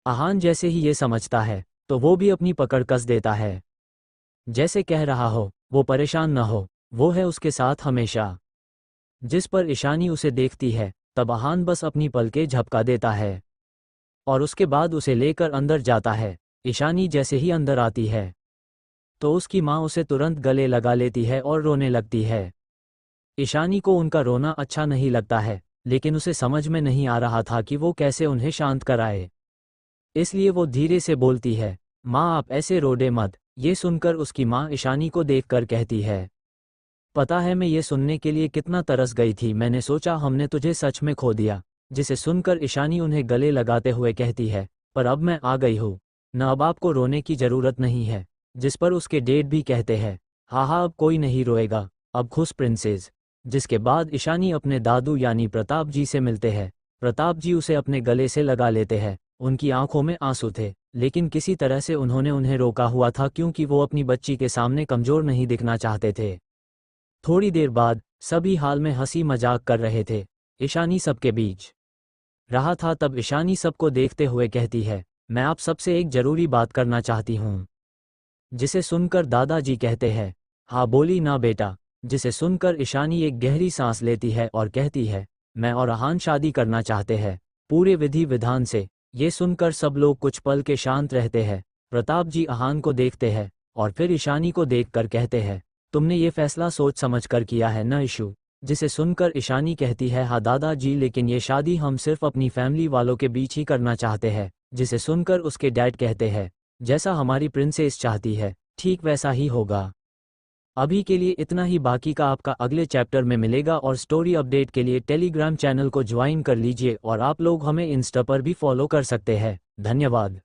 अहान जैसे ही ये समझता है तो वो भी अपनी पकड़ कस देता है, जैसे कह रहा हो वो परेशान न हो, वो है उसके साथ हमेशा। जिस पर ईशानी उसे देखती है तब अहान बस अपनी पलकें झपका देता है और उसके बाद उसे लेकर अंदर जाता है। ईशानी जैसे ही अंदर आती है तो उसकी माँ उसे तुरंत गले लगा लेती है और रोने लगती है। ईशानी को उनका रोना अच्छा नहीं लगता है, लेकिन उसे समझ में नहीं आ रहा था कि वो कैसे उन्हें शांत कराए। इसलिए वो धीरे से बोलती है माँ आप ऐसे रोडे मत। ये सुनकर उसकी माँ ईशानी को देखकर कहती है पता है मैं ये सुनने के लिए कितना तरस गई थी, मैंने सोचा हमने तुझे सच में खो दिया। जिसे सुनकर ईशानी उन्हें गले लगाते हुए कहती है पर अब मैं आ गई हूँ न, अब आपको रोने की ज़रूरत नहीं है। जिस पर उसके डैड भी कहते हैं, हाँ अब कोई नहीं रोएगा, अब खुश प्रिंसेस। जिसके बाद ईशानी अपने दादू यानी प्रताप जी से मिलते हैं। प्रताप जी उसे अपने गले से लगा लेते हैं। उनकी आंखों में आंसू थे, लेकिन किसी तरह से उन्होंने उन्हें रोका हुआ था क्योंकि वो अपनी बच्ची के सामने कमज़ोर नहीं दिखना चाहते थे। थोड़ी देर बाद सभी हाल में हंसी मजाक कर रहे थे। ईशानी सबके बीच रहा था, तब ईशानी सबको देखते हुए कहती है, मैं आप सबसे एक जरूरी बात करना चाहती हूँ। जिसे सुनकर दादाजी कहते हैं, हाँ बोली ना बेटा। जिसे सुनकर ईशानी एक गहरी सांस लेती है और कहती है, मैं और अहान शादी करना चाहते हैं, पूरे विधि विधान से। ये सुनकर सब लोग कुछ पल के शांत रहते हैं। प्रताप जी अहान को देखते हैं और फिर ईशानी को देखकर कहते हैं, तुमने ये फैसला सोच समझ कर किया है न ईशु। जिसे सुनकर ईशानी कहती है, हाँ दादाजी, लेकिन ये शादी हम सिर्फ अपनी फैमिली वालों के बीच ही करना चाहते हैं। जिसे सुनकर उसके डैड कहते हैं, जैसा हमारी प्रिंसेस चाहती है ठीक वैसा ही होगा। अभी के लिए इतना ही, बाकी का आपका अगले चैप्टर में मिलेगा। और स्टोरी अपडेट के लिए टेलीग्राम चैनल को ज्वाइन कर लीजिए और आप लोग हमें इंस्टा पर भी फॉलो कर सकते हैं। धन्यवाद।